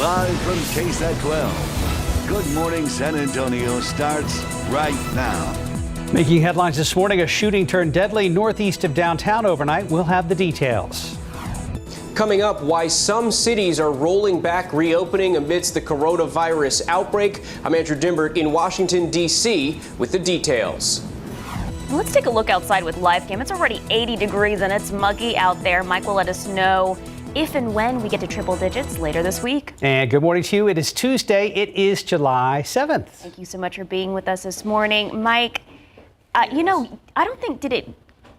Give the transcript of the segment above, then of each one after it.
Live from KSAT 12. Good Morning San Antonio starts right now. Making headlines this morning, a shooting turned deadly northeast of downtown overnight. We'll have the details. Coming up, why some cities are rolling back reopening amidst the coronavirus outbreak. I'm Andrew Dimbert in Washington, D.C. with the details. Let's take a look outside with live cam. It's already 80 degrees and it's muggy out there. Mike will let us know if and when we get to triple digits later this week. And good morning to you. It is Tuesday. It is July 7th. Thank you so much for being with us this morning. Mike, I don't think, it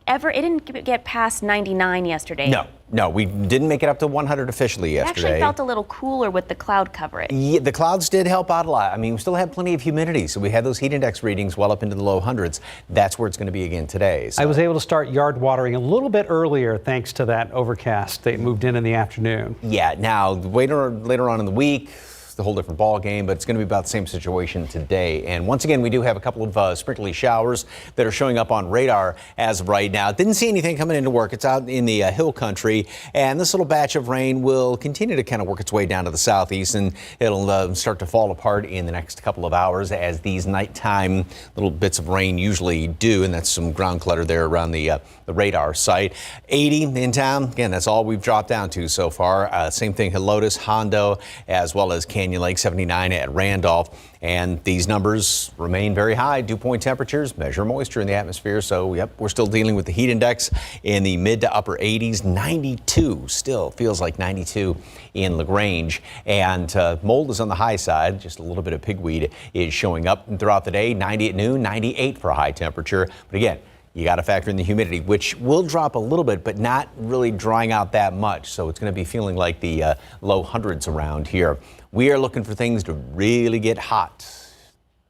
didn't get past 99 yesterday. No, we didn't make it up to 100 officially yesterday. It actually felt a little cooler with the cloud coverage. Yeah, the clouds did help out a lot. I mean, we still had plenty of humidity, so we had those heat index readings well up into the low hundreds. That's where it's going to be again today. So. I was able to start yard watering a little bit earlier thanks to that overcast. They moved in the afternoon. Yeah, now later on in the week, it's a whole different ball game, but it's going to be about the same situation today. And once again, we do have a couple of sprinkly showers that are showing up on radar as of right now. Didn't see anything coming into work. It's out in the hill country, and this little batch of rain will continue to kind of work its way down to the southeast, and it'll start to fall apart in the next couple of hours as these nighttime little bits of rain usually do, and that's some ground clutter there around the radar site. 80 in town. Again, that's all we've dropped down to so far. Same thing, Helotes, Hondo, as well as Canyon Lake, 79 at Randolph. And these numbers remain very high. Dew point temperatures measure moisture in the atmosphere. So, yep, we're still dealing with the heat index in the mid to upper 80s. 92 still feels like 92 in LaGrange. And mold is on the high side. Just a little bit of pigweed is showing up throughout the day. 90 at noon, 98 for a high temperature. But again, you got to factor in the humidity, which will drop a little bit, but not really drying out that much. So it's going to be feeling like the low hundreds around here. We are looking for things to really get hot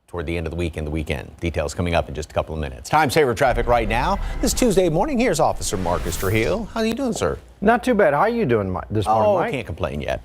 toward the end of the week and the weekend. Details coming up in just a couple of minutes. Time saver traffic right now. This Tuesday morning, here's Officer Marcus Trujillo. How are you doing, sir? Not too bad. How are you doing this morning, Mike? I can't complain yet.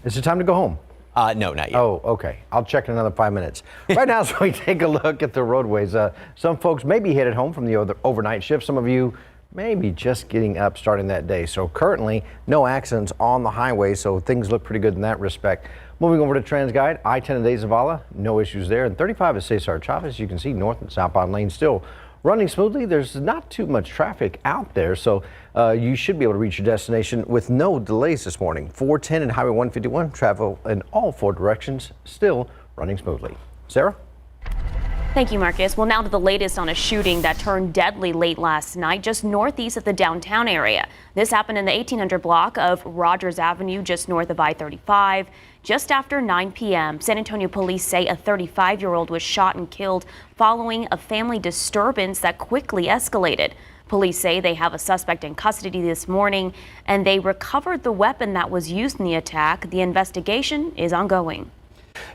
Is it time to go home? No, not yet. Oh, okay. I'll check in another 5 minutes. Right now, as we take a look at the roadways, some folks may be headed home from the overnight shift. Some of you may be just getting up starting that day. So currently, no accidents on the highway, so things look pretty good in that respect. Moving over to TransGuide, I-10 at Zavala, no issues there. And 35 at Cesar Chavez, you can see north and southbound lanes still running smoothly. There's not too much traffic out there, so you should be able to reach your destination with no delays this morning. 410 and Highway 151 travel in all four directions, still running smoothly. Sarah? Thank you, Marcus. Well, now to the latest on a shooting that turned deadly late last night just northeast of the downtown area. This happened in the 1800 block of Rogers Avenue, just north of I-35. Just after 9 p.m., San Antonio police say a 35-year-old was shot and killed following a family disturbance that quickly escalated. Police say they have a suspect in custody this morning, and they recovered the weapon that was used in the attack. The investigation is ongoing.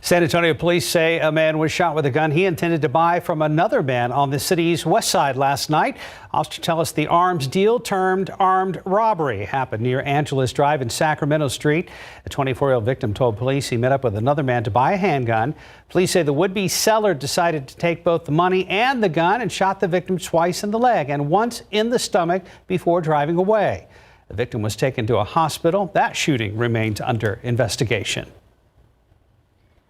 San Antonio police say a man was shot with a gun he intended to buy from another man on the city's west side last night. Officers tell us the arms deal termed armed robbery happened near Angeles Drive and Sacramento Street. The 24-year-old victim told police he met up with another man to buy a handgun. Police say the would-be seller decided to take both the money and the gun and shot the victim twice in the leg and once in the stomach before driving away. The victim was taken to a hospital. That shooting remains under investigation.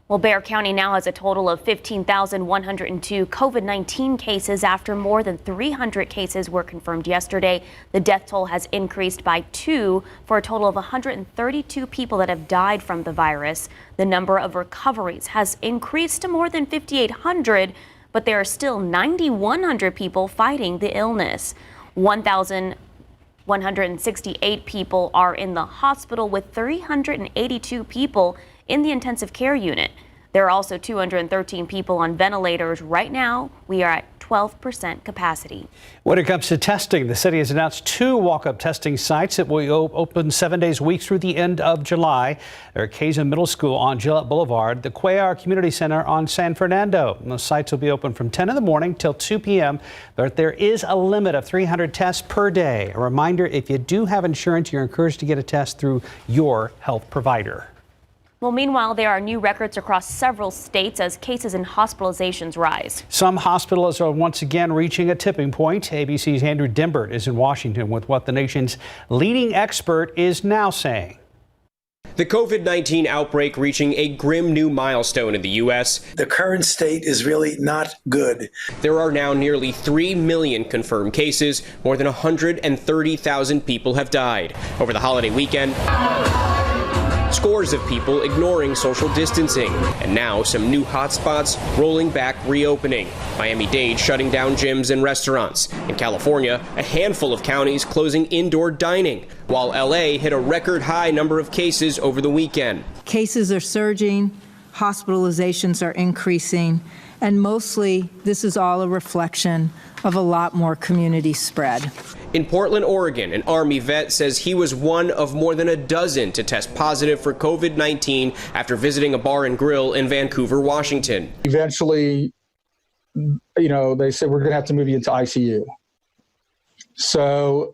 Well, Bexar County now has a total of 15,102 COVID-19 cases after more than 300 cases were confirmed yesterday. The death toll has increased by 2 for a total of 132 people that have died from the virus. The number of recoveries has increased to more than 5,800, but there are still 9,100 people fighting the illness. 1,168 people are in the hospital with 382 people in the intensive care unit. There are also 213 people on ventilators. Right now, we are at 12% capacity. When it comes to testing, the city has announced 2 walk-up testing sites that will open 7 days a week through the end of July. They're at Keyson Middle School on Gillette Boulevard, the Cuellar Community Center on San Fernando. And those sites will be open from 10 in the morning till 2 p.m. But there is a limit of 300 tests per day. A reminder, if you do have insurance, you're encouraged to get a test through your health provider. Well, meanwhile, there are new records across several states as cases and hospitalizations rise. Some hospitals are once again reaching a tipping point. ABC's Andrew Dimbert is in Washington with what the nation's leading expert is now saying. The COVID-19 outbreak reaching a grim new milestone in the U.S. The current state is really not good. There are now nearly 3 million confirmed cases. More than 130,000 people have died. Over the holiday weekend, scores of people ignoring social distancing. And now some new hotspots rolling back reopening. Miami-Dade shutting down gyms and restaurants. In California, a handful of counties closing indoor dining, while LA hit a record high number of cases over the weekend. Cases are surging, hospitalizations are increasing, and mostly this is all a reflection of a lot more community spread. In Portland, Oregon, an Army vet says he was one of more than a dozen to test positive for COVID-19 after visiting a bar and grill in Vancouver, Washington. Eventually, they said, we're going to have to move you into ICU. So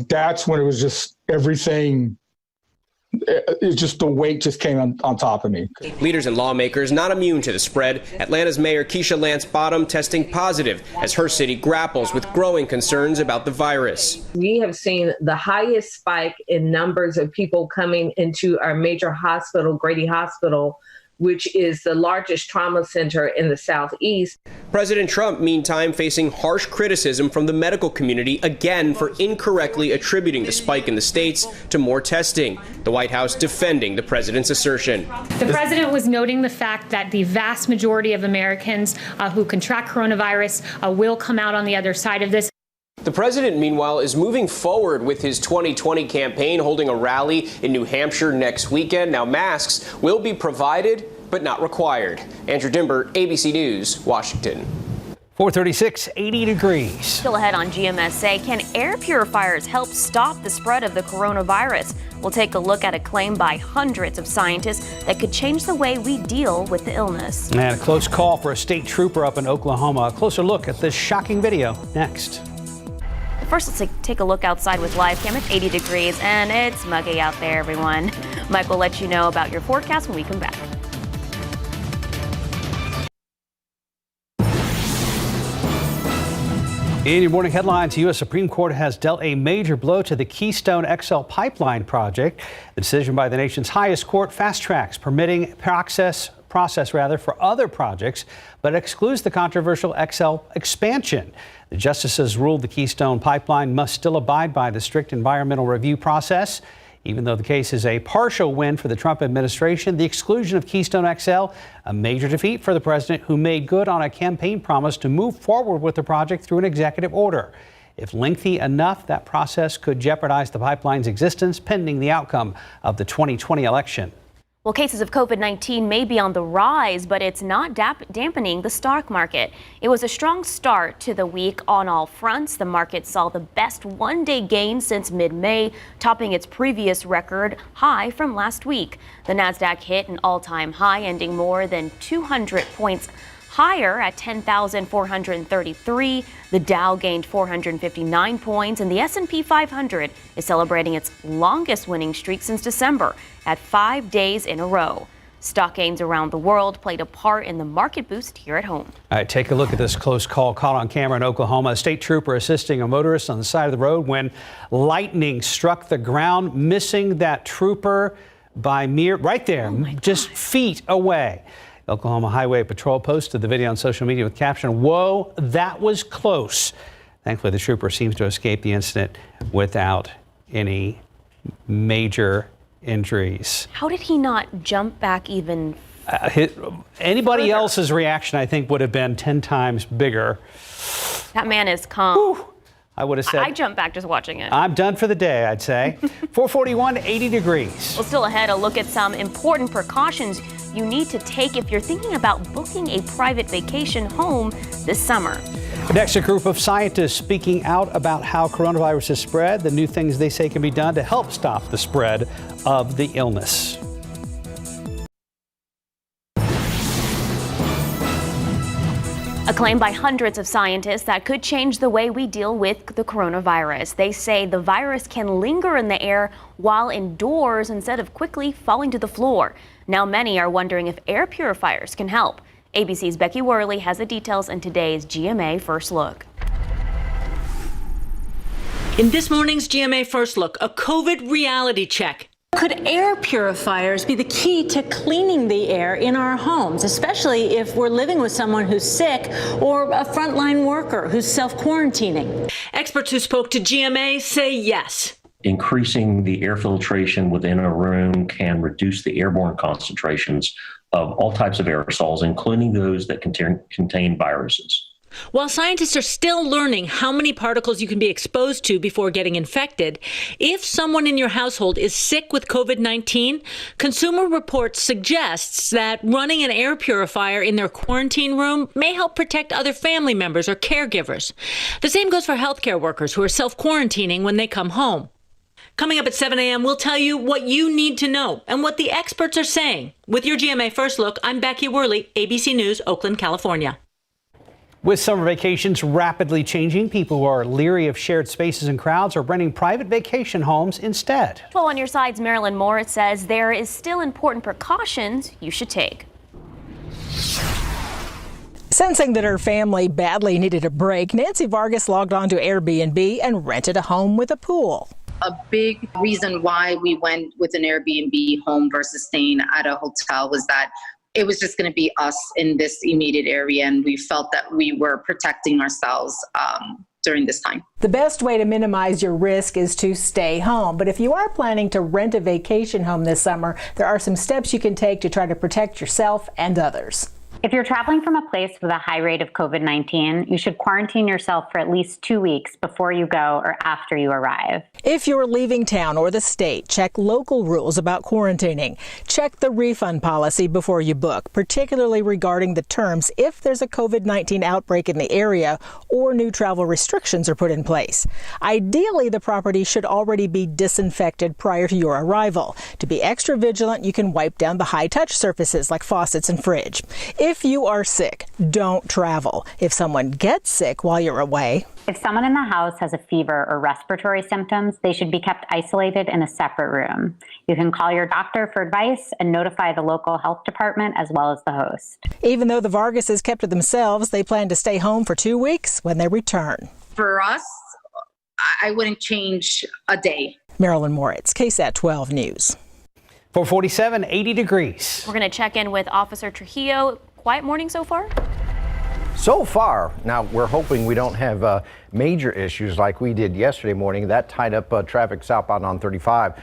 that's when it was just everything. It's just the weight just came on top of me. Leaders and lawmakers not immune to the spread. Atlanta's Mayor Keisha Lance Bottom testing positive as her city grapples with growing concerns about the virus. We have seen the highest spike in numbers of people coming into our major hospital, Grady Hospital, which is the largest trauma center in the Southeast. President Trump, meantime, facing harsh criticism from the medical community again for incorrectly attributing the spike in the states to more testing. The White House defending the president's assertion. The president was noting the fact that the vast majority of Americans who contract coronavirus will come out on the other side of this. The president, meanwhile, is moving forward with his 2020 campaign, holding a rally in New Hampshire next weekend. Now, masks will be provided, but not required. Andrew Dimber, ABC News, Washington. 436, 80 degrees. Still ahead on GMSA, can air purifiers help stop the spread of the coronavirus? We'll take a look at a claim by hundreds of scientists that could change the way we deal with the illness. And a close call for a state trooper up in Oklahoma. A closer look at this shocking video next. First, let's take a look outside with live cam. It's 80 degrees and it's muggy out there, everyone. Mike will let you know about your forecast when we come back. In your morning headlines, the U.S. Supreme Court has dealt a major blow to the Keystone XL pipeline project. The decision by the nation's highest court fast tracks permitting process for other projects, but excludes the controversial XL expansion. The justices ruled the Keystone pipeline must still abide by the strict environmental review process. Even though the case is a partial win for the Trump administration, the exclusion of Keystone XL, a major defeat for the president, who made good on a campaign promise to move forward with the project through an executive order. If lengthy enough, that process could jeopardize the pipeline's existence pending the outcome of the 2020 election. Well, cases of COVID-19 may be on the rise, but it's not dampening the stock market. It was a strong start to the week on all fronts. The market saw the best one-day gain since mid-May, topping its previous record high from last week. The Nasdaq hit an all-time high, ending more than 200 points higher at 10,433. The Dow gained 459 points, and the S&P 500 is celebrating its longest winning streak since December at 5 days in a row. Stock gains around the world played a part in the market boost here at home. All right, take a look at this close call caught on camera in Oklahoma. A state trooper assisting a motorist on the side of the road when lightning struck the ground, missing that trooper by right there, just feet away. Oklahoma Highway Patrol posted the video on social media with caption, "Whoa, that was close." Thankfully, the trooper seems to escape the incident without any major injuries. How did he not jump back even Anybody further? else's reaction, I think, would have been 10 times bigger. That man is calm. Whew. I would have said, I jumped back just watching it. I'm done for the day, I'd say. 441, 80 degrees. Well, still ahead, a look at some important precautions you need to take if you're thinking about booking a private vacation home this summer. Next, a group of scientists speaking out about how coronavirus is spread, the new things they say can be done to help stop the spread of the illness. A claim by hundreds of scientists that could change the way we deal with the coronavirus. They say the virus can linger in the air while indoors instead of quickly falling to the floor. Now many are wondering if air purifiers can help. ABC's Becky Worley has the details in today's GMA First Look. In this morning's GMA First Look, a COVID reality check. Could air purifiers be the key to cleaning the air in our homes, especially if we're living with someone who's sick or a frontline worker who's self-quarantining? Experts who spoke to GMA say yes. Increasing the air filtration within a room can reduce the airborne concentrations of all types of aerosols, including those that contain viruses. While scientists are still learning how many particles you can be exposed to before getting infected, if someone in your household is sick with COVID-19, Consumer Reports suggests that running an air purifier in their quarantine room may help protect other family members or caregivers. The same goes for healthcare workers who are self-quarantining when they come home. Coming up at 7 a.m., we'll tell you what you need to know and what the experts are saying. With your GMA First Look, I'm Becky Worley, ABC News, Oakland, California. With summer vacations rapidly changing, people who are leery of shared spaces and crowds are renting private vacation homes instead. Well, on your side's Marilyn Moritz says there is still important precautions you should take. Sensing that her family badly needed a break, Nancy Vargas logged on to Airbnb and rented a home with a pool. A big reason why we went with an Airbnb home versus staying at a hotel was that it was just going to be us in this immediate area, and we felt that we were protecting ourselves during this time. The best way to minimize your risk is to stay home. But if you are planning to rent a vacation home this summer, there are some steps you can take to try to protect yourself and others. If you're traveling from a place with a high rate of COVID-19, you should quarantine yourself for at least 2 weeks before you go or after you arrive. If you're leaving town or the state, check local rules about quarantining. Check the refund policy before you book, particularly regarding the terms if there's a COVID-19 outbreak in the area or new travel restrictions are put in place. Ideally, the property should already be disinfected prior to your arrival. To be extra vigilant, you can wipe down the high-touch surfaces like faucets and fridge. If you are sick, don't travel. If someone gets sick while you're away, If someone in the house has a fever or respiratory symptoms, they should be kept isolated in a separate room. You can call your doctor for advice and notify the local health department as well as the host. Even though the Vargases kept to themselves, they plan to stay home for 2 weeks when they return. For us, I wouldn't change a day. Marilyn Moritz, KSAT 12 News. 447, 80 degrees. We're going to check in with Officer Trujillo. Quiet morning so far? So far, now we're hoping we don't have major issues like we did yesterday morning. That tied up traffic southbound on 35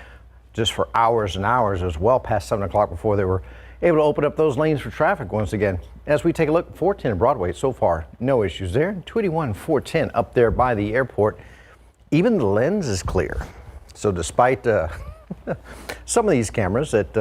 just for hours and hours. It was well past 7 o'clock before they were able to open up those lanes for traffic once again. As we take a look, 410 Broadway, so far, no issues there. 281, 410 up there by the airport. Even the lens is clear. So despite some of these cameras that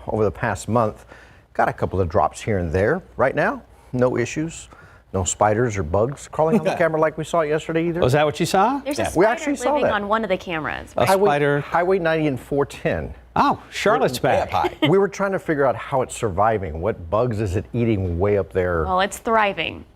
over the past month got a couple of drops here and there, right now, no issues. No spiders or bugs crawling on the camera like we saw yesterday either. Was that what you saw? There's a spider we actually saw living that on one of the cameras. A spider. Highway 90 and 410. Oh, Charlotte's back. We were trying to figure out how it's surviving. What bugs is it eating way up there? Well, it's thriving.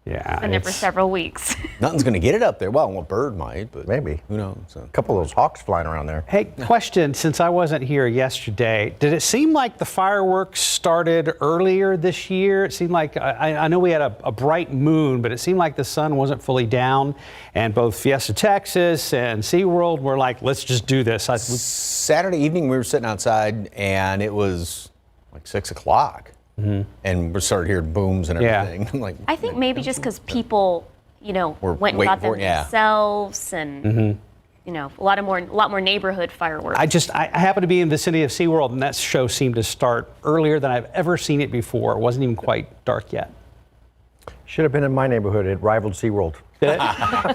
Yeah. It's been there for several weeks. Nothing's going to get it up there. Well, a bird might, but maybe. Who knows? So. A couple of those hawks flying around there. Hey, question, since I wasn't here yesterday, did it seem like the fireworks started earlier this year? It seemed like, I know we had a bright moon, but it seemed like the sun wasn't fully down, and both Fiesta Texas and SeaWorld were like, let's just do this. Saturday evening, we were sitting outside, and it was like 6 o'clock. Mm-hmm. And we started hearing booms and everything. Yeah. I'm like, I think maybe just because people, went and got them themselves, and a lot more neighborhood fireworks. I happen to be in the vicinity of SeaWorld, and that show seemed to start earlier than I've ever seen it before. It wasn't even quite dark yet. Should have been in my neighborhood. It rivaled SeaWorld. Did it?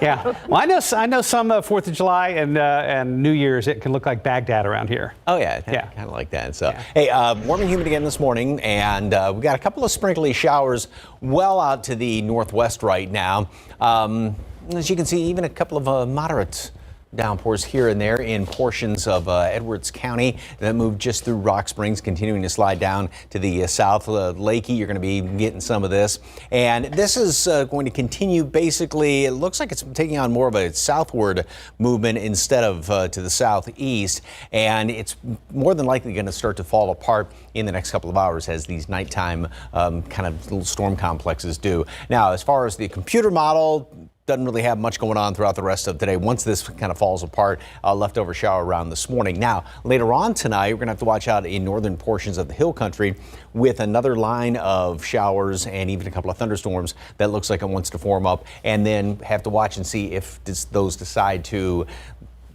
Yeah. Well, I know some 4th of July and New Year's, it can look like Baghdad around here. Oh, yeah. Kind of like that. So, Hey, warm and humid again this morning, and we got a couple of sprinkly showers well out to the northwest right now. As you can see, even a couple of moderate downpours here and there in portions of Edwards County that moved just through Rock Springs, continuing to slide down to the south. Lakey, you're going to be getting some of this. And this is going to continue. Basically, it looks like it's taking on more of a southward movement instead of to the southeast. And it's more than likely going to start to fall apart in the next couple of hours as these nighttime kind of little storm complexes do. Now, as far as the computer model, doesn't really have much going on throughout the rest of today. Once this kind of falls apart, leftover shower around this morning. Now, later on tonight, we're going to have to watch out in northern portions of the hill country with another line of showers and even a couple of thunderstorms that looks like it wants to form up, and then have to watch and see if those decide to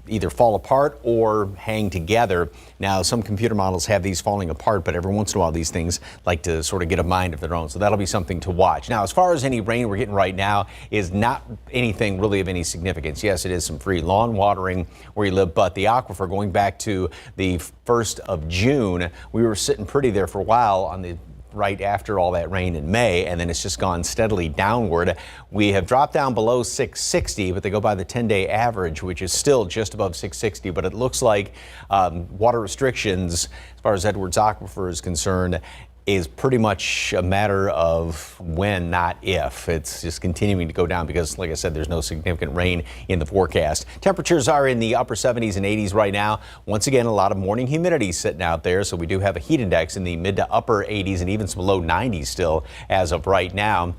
either fall apart or hang together. Now, some computer models have these falling apart, but every once in a while these things like to sort of get a mind of their own. So that'll be something to watch. Now, as far as any rain we're getting right now is not anything really of any significance. Yes, it is some free lawn watering where you live, but the aquifer going back to the 1st of June, we were sitting pretty there for a while on the right after all that rain in May, and then it's just gone steadily downward. We have dropped down below 660, but they go by the 10-day average, which is still just above 660. But it looks like water restrictions, as far as Edwards Aquifer is concerned, is pretty much a matter of when, not if. It's just continuing to go down because, like I said, there's no significant rain in the forecast. Temperatures are in the upper 70s and 80s right now. Once again, a lot of morning humidity sitting out there, so we do have a heat index in the mid to upper 80s and even some low 90s still as of right now.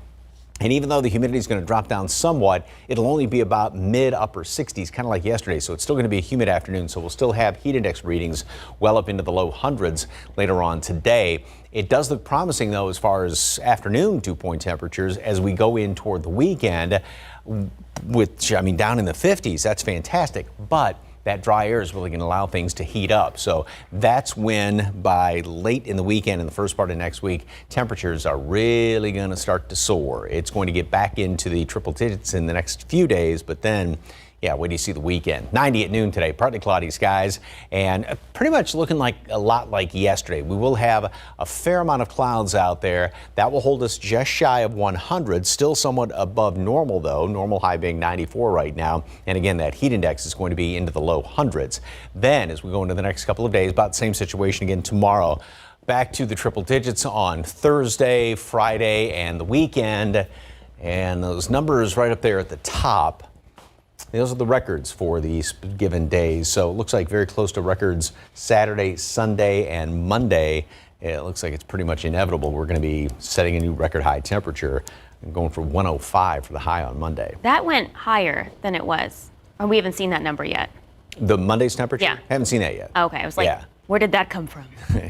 And even though the humidity is going to drop down somewhat, it'll only be about mid-upper 60s, kind of like yesterday. So it's still going to be a humid afternoon. So we'll still have heat index readings well up into the low hundreds later on today. It does look promising, though, as far as afternoon dew-point temperatures as we go in toward the weekend, which, I mean, down in the 50s. That's fantastic. But that dry air is really going to allow things to heat up. So that's when, by late in the weekend and the first part of next week, temperatures are really going to start to soar. It's going to get back into the triple digits in the next few days, but then, yeah, wait till you see the weekend. 90 at noon today, partly cloudy skies, and pretty much looking like a lot like yesterday. We will have a fair amount of clouds out there. That will hold us just shy of 100, still somewhat above normal, though. Normal high being 94 right now. And again, that heat index is going to be into the low hundreds. Then, as we go into the next couple of days, about the same situation again tomorrow. Back to the triple digits on Thursday, Friday, and the weekend. And those numbers right up there at the top, those are the records for these given days. So it looks like very close to records Saturday, Sunday, and Monday. It looks like it's pretty much inevitable. We're going to be setting a new record high temperature and going for 105 for the high on Monday. That went higher than it was. Or we haven't seen that number yet. The Monday's temperature? Yeah. Haven't seen that yet. Okay, I was like, yeah. Where did that come from?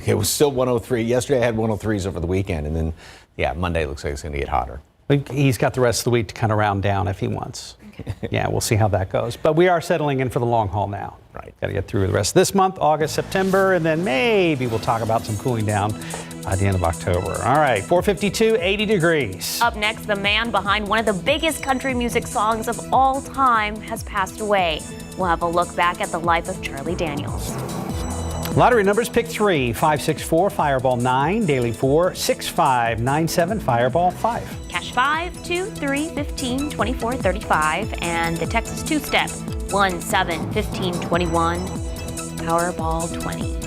It was still 103. Yesterday I had 103s over the weekend, and then, yeah, Monday looks like it's going to get hotter. He's got the rest of the week to kind of round down if he wants. Yeah, we'll see how that goes. But we are settling in for the long haul now. Right. Got to get through the rest of this month, August, September, and then maybe we'll talk about some cooling down by the end of October. All right, 452, 80 degrees. Up next, the man behind one of the biggest country music songs of all time has passed away. We'll have a look back at the life of Charlie Daniels. Lottery numbers: pick 3, 564, Fireball 9, Daily 4, 6597, Fireball 5. Cash 5, 2, 3, 15, 24, 35, and the Texas two-step 1, 7, 15, 21, Powerball 20.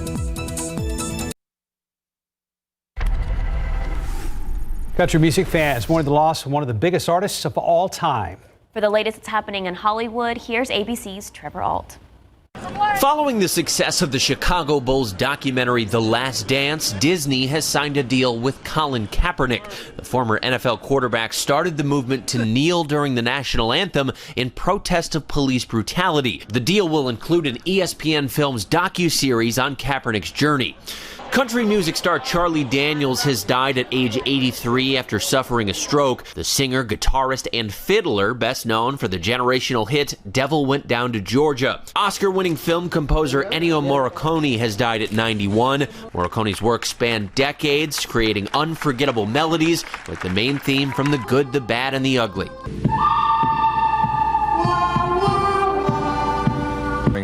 Country music fans mourn the loss of one of the biggest artists of all time. For the latest that's happening in Hollywood, here's ABC's Trevor Ault. Following the success of the Chicago Bulls documentary The Last Dance, Disney has signed a deal with Colin Kaepernick. The former NFL quarterback started the movement to kneel during the national anthem in protest of police brutality. The deal will include an ESPN Films docuseries on Kaepernick's journey. Country music star Charlie Daniels has died at age 83 after suffering a stroke. The singer, guitarist, and fiddler, best known for the generational hit Devil Went Down to Georgia. Oscar-winning film composer Ennio Morricone has died at 91. Morricone's work spanned decades, creating unforgettable melodies with the main theme from The Good, the Bad, and the Ugly.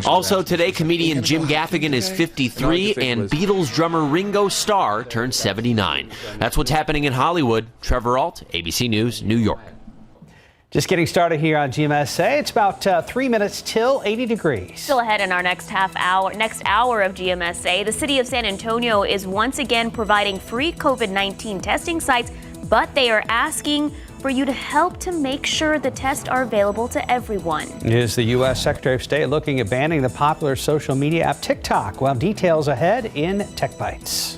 Also today, comedian Jim Gaffigan is 53 and Beatles drummer Ringo Starr turned 79. That's what's happening in Hollywood. Trevor Ault, ABC News, New York. Just getting started here on GMSA. It's about 3 minutes till 80 degrees. Still ahead in our next hour of GMSA, the city of San Antonio is once again providing free COVID-19 testing sites, but they are asking for you to help to make sure the tests are available to everyone. Is the U.S. Secretary of State looking at banning the popular social media app TikTok? Well, details ahead in Tech Bites.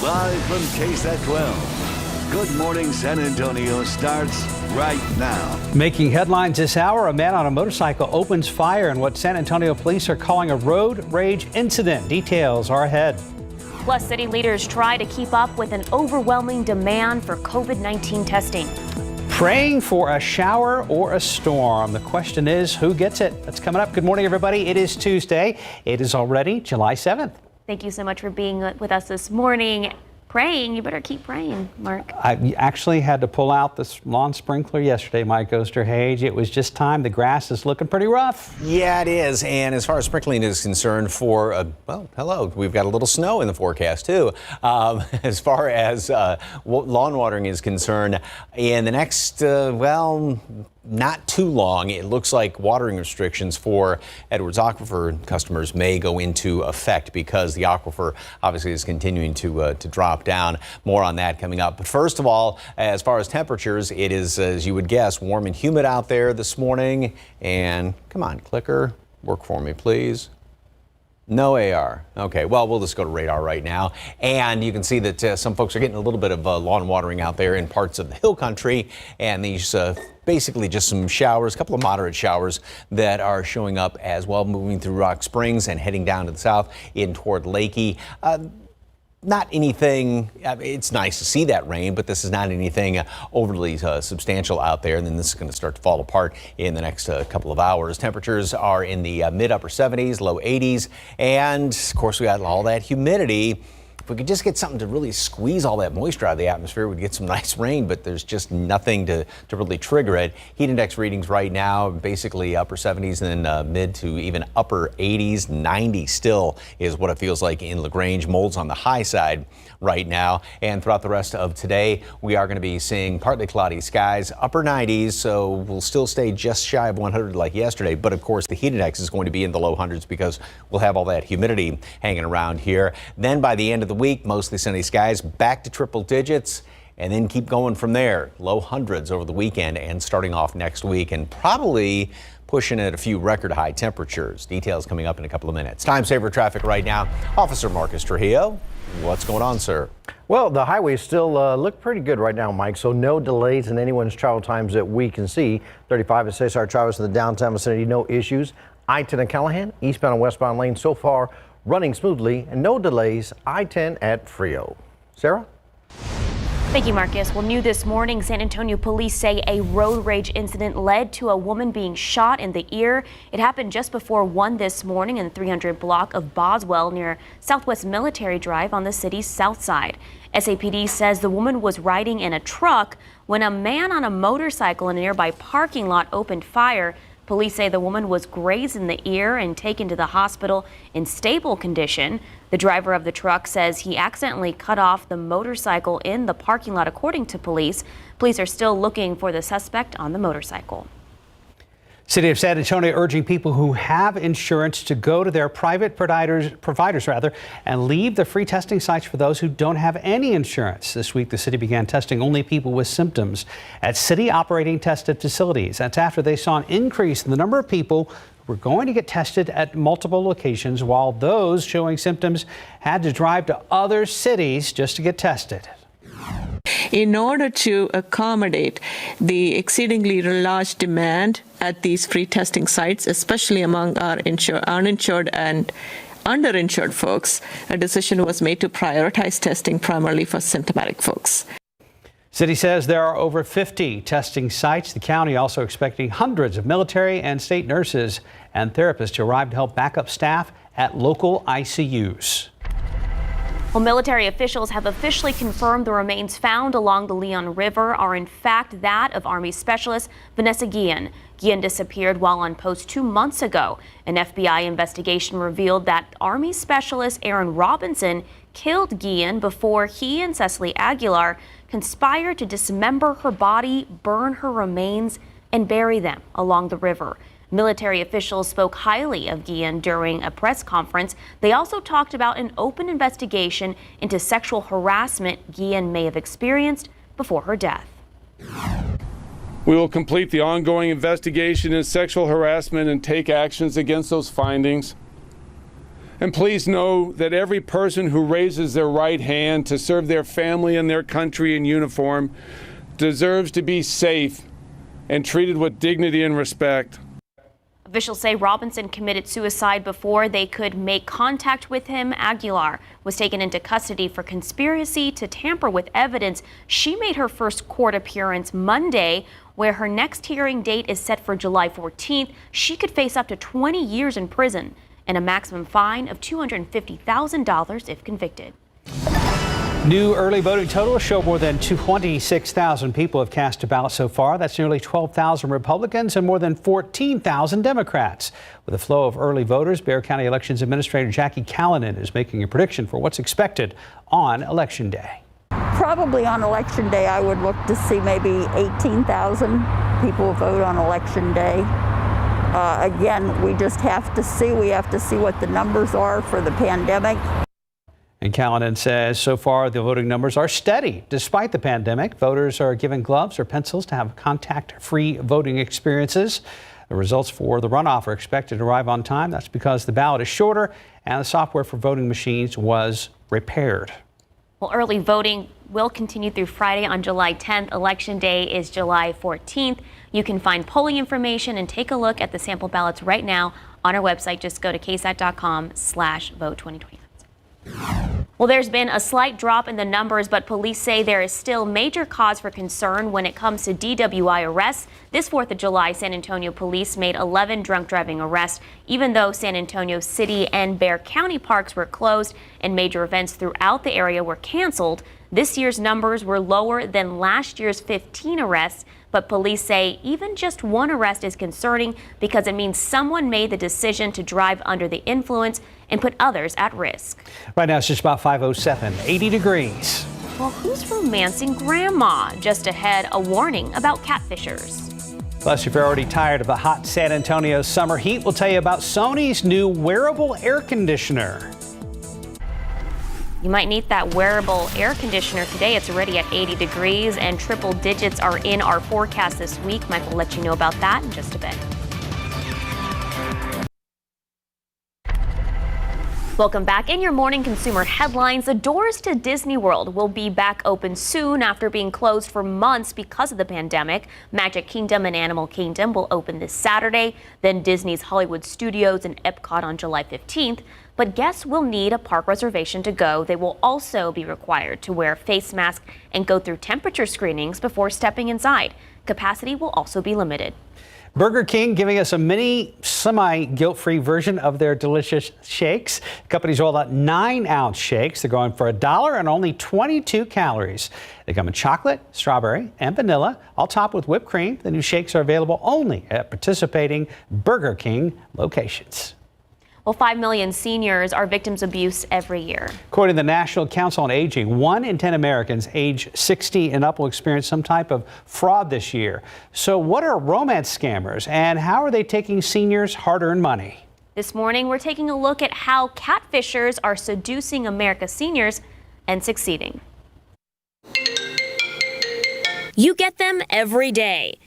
Live from KSAT 12, Good Morning San Antonio starts right now. Making headlines this hour, a man on a motorcycle opens fire in what San Antonio police are calling a road rage incident. Details are ahead. Plus, city leaders try to keep up with an overwhelming demand for COVID-19 testing. Praying for a shower or a storm. The question is, who gets it? That's coming up. Good morning, everybody. It is Tuesday. It is already July 7th. Thank you so much for being with us this morning. Praying, you better keep praying, Mark. I actually had to pull out this lawn sprinkler yesterday, Mike Osterhage. It was just time. The grass is looking pretty rough. Yeah, it is. And as far as sprinkling is concerned well, hello, we've got a little snow in the forecast too. As far as lawn watering is concerned, in the next, not too long, it looks like watering restrictions for Edwards Aquifer customers may go into effect because the aquifer obviously is continuing to drop down. More on that coming up. But first of all, as far as temperatures, it is, as you would guess, warm and humid out there this morning. And come on, clicker, work for me, please. No AR. Okay, well, we'll just go to radar right now. And you can see that some folks are getting a little bit of lawn watering out there in parts of the hill country. And these basically just some showers, a couple of moderate showers that are showing up as well, moving through Rock Springs and heading down to the south in toward Lakey. Not anything, it's nice to see that rain, but this is not anything overly substantial out there. And then this is going to start to fall apart in the next couple of hours. Temperatures are in the mid-upper 70s, low 80s. And of course, we got all that humidity. If we could just get something to really squeeze all that moisture out of the atmosphere, we'd get some nice rain, but there's just nothing to really trigger it. Heat index readings right now, basically upper 70s and then mid to even upper 80s. 90 still is what it feels like in LaGrange. Molds on the high side right now. And throughout the rest of today, we are going to be seeing partly cloudy skies, upper 90s, so we'll still stay just shy of 100 like yesterday. But of course, the heat index is going to be in the low hundreds because we'll have all that humidity hanging around here. Then by the end of the week, mostly sunny skies, back to triple digits, and then keep going from there. Low hundreds over the weekend and starting off next week, and probably pushing at a few record high temperatures. Details coming up in a couple of minutes. Time saver traffic right now. Officer Marcus Trujillo, what's going on, sir? Well, the highways still look pretty good right now, Mike, so no delays in anyone's travel times that we can see. 35 at Cesar Chavez in the downtown vicinity, no issues. I-10 at Callahan, eastbound and westbound lanes so far running smoothly and no delays. I-10 at Frio. Sarah? Thank you, Marcus. Well, new this morning, San Antonio police say a road rage incident led to a woman being shot in the ear. It happened just before 1 this morning in the 300 block of Boswell near Southwest Military Drive on the city's south side. SAPD says the woman was riding in a truck when a man on a motorcycle in a nearby parking lot opened fire. Police say the woman was grazed in the ear and taken to the hospital in stable condition. The driver of the truck says he accidentally cut off the motorcycle in the parking lot, according to police. Police are still looking for the suspect on the motorcycle. City of San Antonio urging people who have insurance to go to their private providers and leave the free testing sites for those who don't have any insurance. This week, the city began testing only people with symptoms at city operating tested facilities. That's after they saw an increase in the number of people who were going to get tested at multiple locations, while those showing symptoms had to drive to other cities just to get tested. In order to accommodate the exceedingly large demand at these free testing sites, especially among our uninsured and underinsured folks, a decision was made to prioritize testing primarily for symptomatic folks. City says there are over 50 testing sites. The county also expecting hundreds of military and state nurses and therapists to arrive to help back up staff at local ICUs. Well, military officials have officially confirmed the remains found along the Leon River are in fact that of Army Specialist Vanessa Guillen. Guillen disappeared while on post 2 months ago. An FBI investigation revealed that Army Specialist Aaron Robinson killed Guillen before he and Cecily Aguilar conspired to dismember her body, burn her remains, and bury them along the river. Military officials spoke highly of Guillen during a press conference. They also talked about an open investigation into sexual harassment Guillen may have experienced before her death. We will complete the ongoing investigation in sexual harassment and take actions against those findings. And please know that every person who raises their right hand to serve their family and their country in uniform deserves to be safe and treated with dignity and respect. Officials say Robinson committed suicide before they could make contact with him. Aguilar was taken into custody for conspiracy to tamper with evidence. She made her first court appearance Monday, where her next hearing date is set for July 14th. She could face up to 20 years in prison and a maximum fine of $250,000 if convicted. New early voting totals show more than 26,000 people have cast a ballot so far. That's nearly 12,000 Republicans and more than 14,000 Democrats. With a flow of early voters, Bexar County Elections Administrator Jackie Callanan is making a prediction for what's expected on Election Day. Probably on Election Day, I would look to see maybe 18,000 people vote on Election Day. Again, we just have to see. We have to see what the numbers are for the pandemic. And Callanan says so far the voting numbers are steady. Despite the pandemic, voters are given gloves or pencils to have contact-free voting experiences. The results for the runoff are expected to arrive on time. That's because the ballot is shorter and the software for voting machines was repaired. Well, early voting will continue through Friday on July 10th. Election Day is July 14th. You can find polling information and take a look at the sample ballots right now on our website. Just go to ksat.com/vote2020. Well, there's been a slight drop in the numbers, but police say there is still major cause for concern when it comes to DWI arrests. This 4th of July, San Antonio police made 11 drunk driving arrests, even though San Antonio City and Bexar County parks were closed and major events throughout the area were canceled. This year's numbers were lower than last year's 15 arrests, but police say even just one arrest is concerning because it means someone made the decision to drive under the influence and put others at risk. Right now it's just about 5:07, 80 degrees. Well, who's romancing grandma? Just ahead, a warning about catfishers. Plus, if you're already tired of the hot San Antonio summer heat, we'll tell you about Sony's new wearable air conditioner. You might need that wearable air conditioner today. It's already at 80 degrees and triple digits are in our forecast this week. Mike will let you know about that in just a bit. Welcome back. In your morning consumer headlines, the doors to Disney World will be back open soon after being closed for months because of the pandemic. Magic Kingdom and Animal Kingdom will open this Saturday, then Disney's Hollywood Studios and Epcot on July 15th. But guests will need a park reservation to go. They will also be required to wear a face mask and go through temperature screenings before stepping inside. Capacity will also be limited. Burger King giving us a mini semi-guilt-free version of their delicious shakes. The company's rolled out 9-ounce shakes. They're going for $1 and only 22 calories. They come in chocolate, strawberry, and vanilla, all topped with whipped cream. The new shakes are available only at participating Burger King locations. Well, 5 million seniors are victims of abuse every year. According to the National Council on Aging, 1 in 10 Americans age 60 and up will experience some type of fraud this year. So what are romance scammers and how are they taking seniors' hard-earned money? This morning, we're taking a look at how catfishers are seducing America's seniors and succeeding. You get them every day.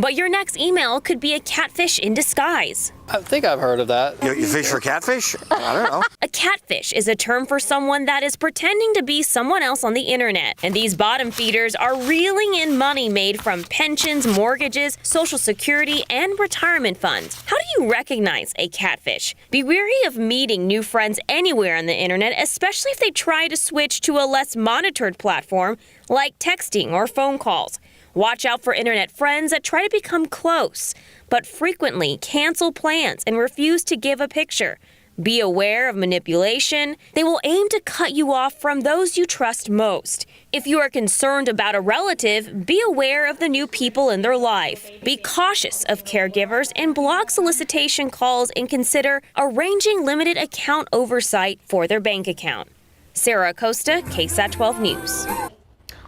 But your next email could be a catfish in disguise. I think I've heard of that. You fish for catfish? I don't know. A catfish is a term for someone that is pretending to be someone else on the internet. And these bottom feeders are reeling in money made from pensions, mortgages, Social Security, and retirement funds. How do you recognize a catfish? Be wary of meeting new friends anywhere on the internet, especially if they try to switch to a less monitored platform like texting or phone calls. Watch out for internet friends that try to become close, but frequently cancel plans and refuse to give a picture. Be aware of manipulation. They will aim to cut you off from those you trust most. If you are concerned about a relative, be aware of the new people in their life. Be cautious of caregivers and block solicitation calls and consider arranging limited account oversight for their bank account. Sarah Acosta, KSAT 12 News.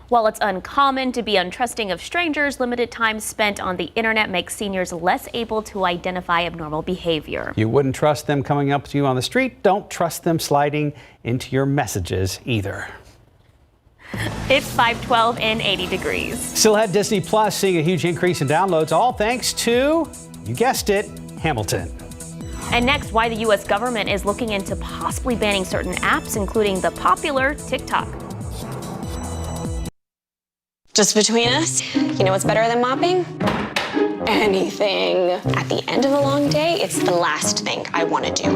While it's uncommon to be untrusting of strangers, limited time spent on the internet makes seniors less able to identify abnormal behavior. You wouldn't trust them coming up to you on the street. Don't trust them sliding into your messages either. It's 5:12 and 80 degrees. Still had Disney Plus seeing a huge increase in downloads, all thanks to, you guessed it, Hamilton. And next, why the U.S. government is looking into possibly banning certain apps, including the popular TikTok. Just between us, you know what's better than mopping? Anything. At the end of a long day, it's the last thing I want to do.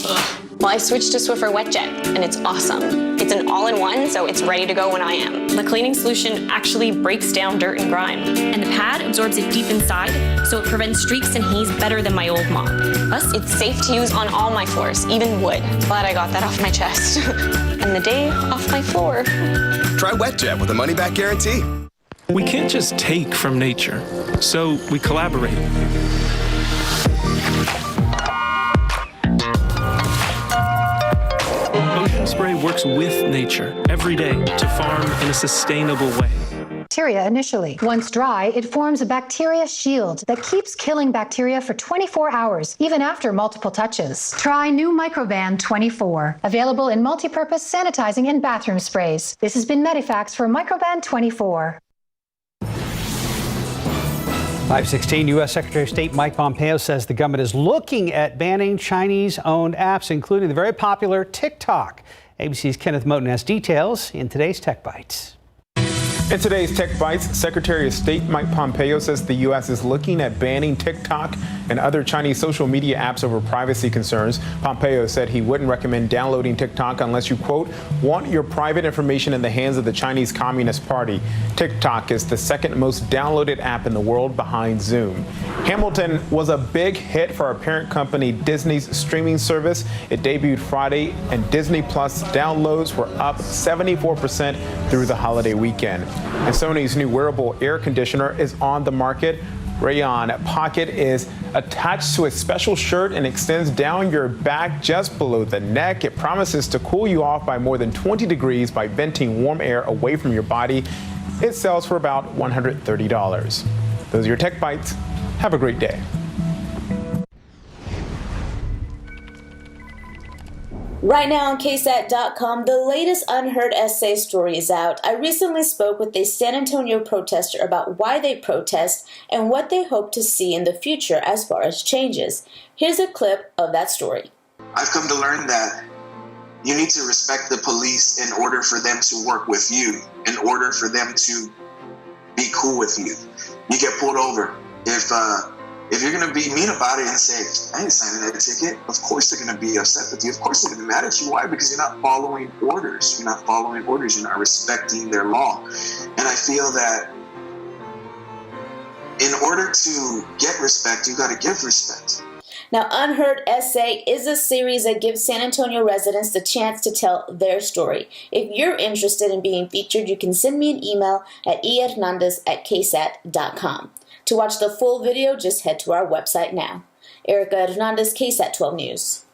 Ugh. Well, I switched to Swiffer WetJet, and it's awesome. It's an all-in-one, so it's ready to go when I am. The cleaning solution actually breaks down dirt and grime. And the pad absorbs it deep inside, so it prevents streaks and haze better than my old mop. Plus, it's safe to use on all my floors, even wood. Glad I got that off my chest. And the day off my floor. Try WetJet with a money-back guarantee. We can't just take from nature, so we collaborate. Ocean Spray works with nature every day to farm in a sustainable way. Bacteria initially. Once dry, it forms a bacteria shield that keeps killing bacteria for 24 hours, even after multiple touches. Try new Microban 24, available in multi-purpose sanitizing and bathroom sprays. This has been Medifax for Microban 24. 5:16, U.S. Secretary of State Mike Pompeo says the government is looking at banning Chinese-owned apps, including the very popular TikTok. ABC's Kenneth Moten has details in today's Tech Bites. In today's Tech Bites, Secretary of State Mike Pompeo says the U.S. is looking at banning TikTok and other Chinese social media apps over privacy concerns. Pompeo said he wouldn't recommend downloading TikTok unless you, quote, want your private information in the hands of the Chinese Communist Party. TikTok is the second most downloaded app in the world behind Zoom. Hamilton was a big hit for our parent company Disney's streaming service. It debuted Friday, and Disney Plus downloads were up 74% through the holiday weekend. And Sony's new wearable air conditioner is on the market. Rayon Pocket is attached to a special shirt and extends down your back just below the neck. It promises to cool you off by more than 20 degrees by venting warm air away from your body. It sells for about $130. Those are your Tech Bites. Have a great day. Right now on KSAT.com, the latest unheard essay story is out. I recently spoke with a San Antonio protester about why they protest and what they hope to see in the future as far as changes. Here's a clip of that story. I've come to learn that you need to respect the police in order for them to work with you, in order for them to be cool with you. You get pulled over. If you're going to be mean about it and say, I ain't signing that ticket, of course they're going to be upset with you. Of course they're going to be mad at you. Why? Because you're not following orders. You're not following orders. You're not respecting their law. And I feel that in order to get respect, you got to give respect. Now, Unheard Essay is a series that gives San Antonio residents the chance to tell their story. If you're interested in being featured, you can send me an email at ehernandez@ksat.com. To watch the full video, just head to our website now. Erica Hernandez, KSAT 12 News.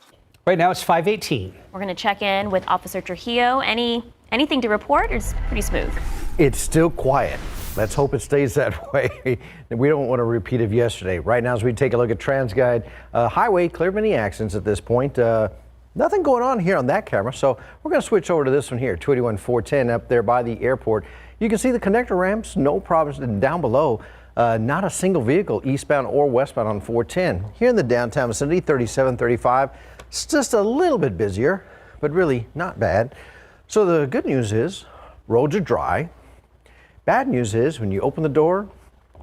Right now it's 5:18. We're going to check in with Officer Trujillo. Anything to report, or is it pretty smooth? It's still quiet. Let's hope it stays that way. We don't want a repeat of yesterday. Right now, as we take a look at TransGuide Highway, clear of any accidents at this point. Nothing going on here on that camera, so we're going to switch over to this one here, 281-410 up there by the airport. You can see the connector ramps, no problems down below. Not a single vehicle eastbound or westbound on 410. Here in the downtown vicinity, 3735, it's just a little bit busier, but really not bad. So the good news is roads are dry. Bad news is when you open the door,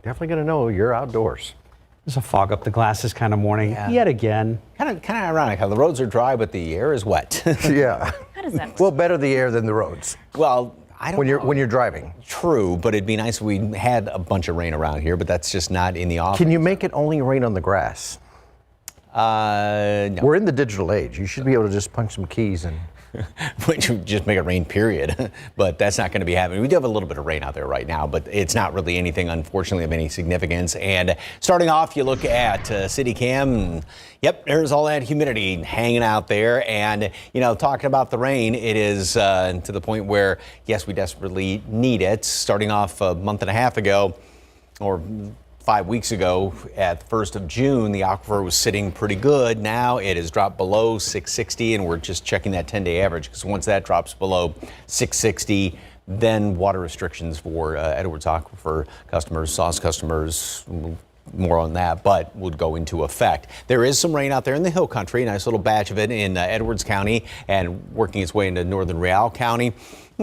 definitely going to know you're outdoors. It's a fog up the glasses kind of morning yet again. Kind of ironic how the roads are dry, but the air is wet. Yeah. How does that work? Well, better the air than the roads. Well, I don't know. When you're driving. True, but it'd be nice if we had a bunch of rain around here, but that's just not in the office. Can you make it only rain on the grass? No. We're in the digital age. You should be able to just punch some keys and just make it rain, period. But that's not going to be happening. We do have a little bit of rain out there right now, but it's not really anything, unfortunately, of any significance. And starting off, you look at City Cam. Yep, there's all that humidity hanging out there. And, talking about the rain, it is to the point where, yes, we desperately need it. Starting off a month and a half ago, or 5 weeks ago at the 1st of June, the aquifer was sitting pretty good. Now it has dropped below 660, and we're just checking that 10-day average, because once that drops below 660, then water restrictions for Edwards Aquifer customers, sauce customers, will more on that, but would go into effect. There is some rain out there in the hill country, a nice little batch of it in Edwards County and working its way into northern Real County.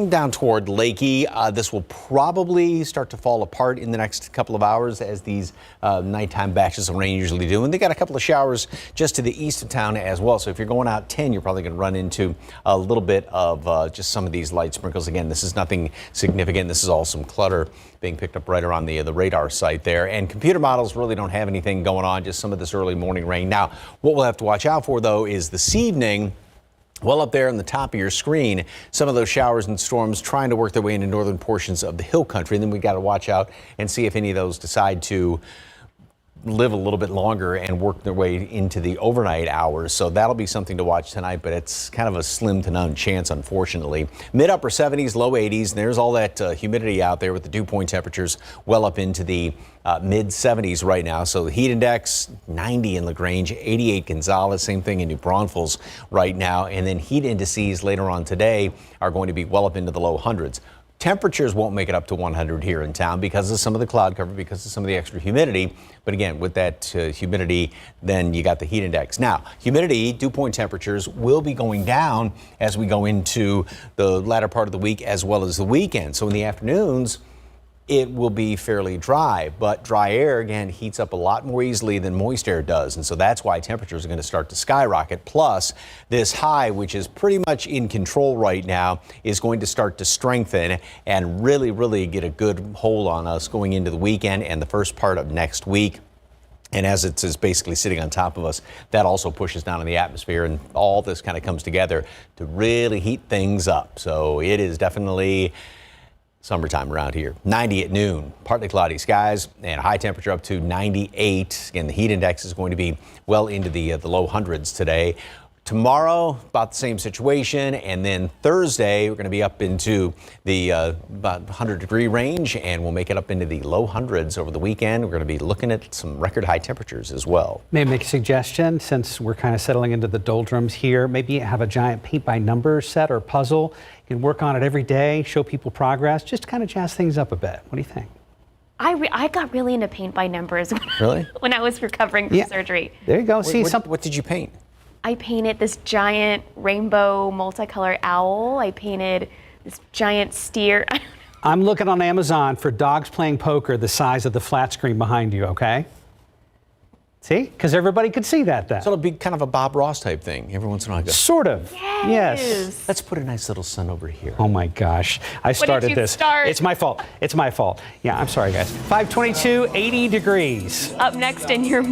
Down toward Lakey, this will probably start to fall apart in the next couple of hours, as these nighttime batches of rain usually do. And they got a couple of showers just to the east of town as well. So if you're going out 10, you're probably going to run into a little bit of just some of these light sprinkles. Again, this is nothing significant. This is all some clutter being picked up right around the radar site there. And computer models really don't have anything going on, just some of this early morning rain. Now, what we'll have to watch out for, though, is this evening. Well, up there on the top of your screen, some of those showers and storms trying to work their way into northern portions of the hill country. And then we got to watch out and see if any of those decide to live a little bit longer and work their way into the overnight hours. So that'll be something to watch tonight, but it's kind of a slim to none chance, unfortunately. Mid-upper 70s, low 80s, and there's all that humidity out there with the dew point temperatures well up into the mid 70s right now. So the heat index 90 in LaGrange, 88 Gonzales, same thing in New Braunfels right now. And then heat indices later on today are going to be well up into the low hundreds. Temperatures won't make it up to 100 here in town because of some of the cloud cover, because of some of the extra humidity. But again, with that humidity, then you got the heat index. Now, humidity, dew point temperatures will be going down as we go into the latter part of the week as well as the weekend. So in the afternoons, it will be fairly dry, but dry air, again, heats up a lot more easily than moist air does. And so that's why temperatures are going to start to skyrocket. Plus, this high, which is pretty much in control right now, is going to start to strengthen and really, really get a good hold on us going into the weekend and the first part of next week. And as it is basically sitting on top of us, that also pushes down in the atmosphere, and all this kind of comes together to really heat things up. So it is definitely summertime around here. 90 at noon, partly cloudy skies, and a high temperature up to 98. Again, the heat index is going to be well into the low hundreds today. Tomorrow, about the same situation, and then Thursday, we're going to be up into the about 100-degree range, and we'll make it up into the low hundreds over the weekend. We're going to be looking at some record high temperatures as well. May I make a suggestion, since we're kind of settling into the doldrums here? Maybe have a giant paint-by-number set or puzzle. You can work on it every day, show people progress, just to kind of jazz things up a bit. What do you think? I got really into paint by numbers when I was recovering from surgery. There you go. What did you paint? I painted this giant rainbow multicolored owl. I painted this giant steer. I'm looking on Amazon for dogs playing poker the size of the flat screen behind you, okay? See? Because everybody could see that then. So it'll be kind of a Bob Ross type thing. Every once in a while I go, sort of. Yes. Let's put a nice little sun over here. Oh my gosh. I started did you this. start? It's my fault. It's my fault. Yeah, I'm sorry guys. 522, 80 degrees. Up next in your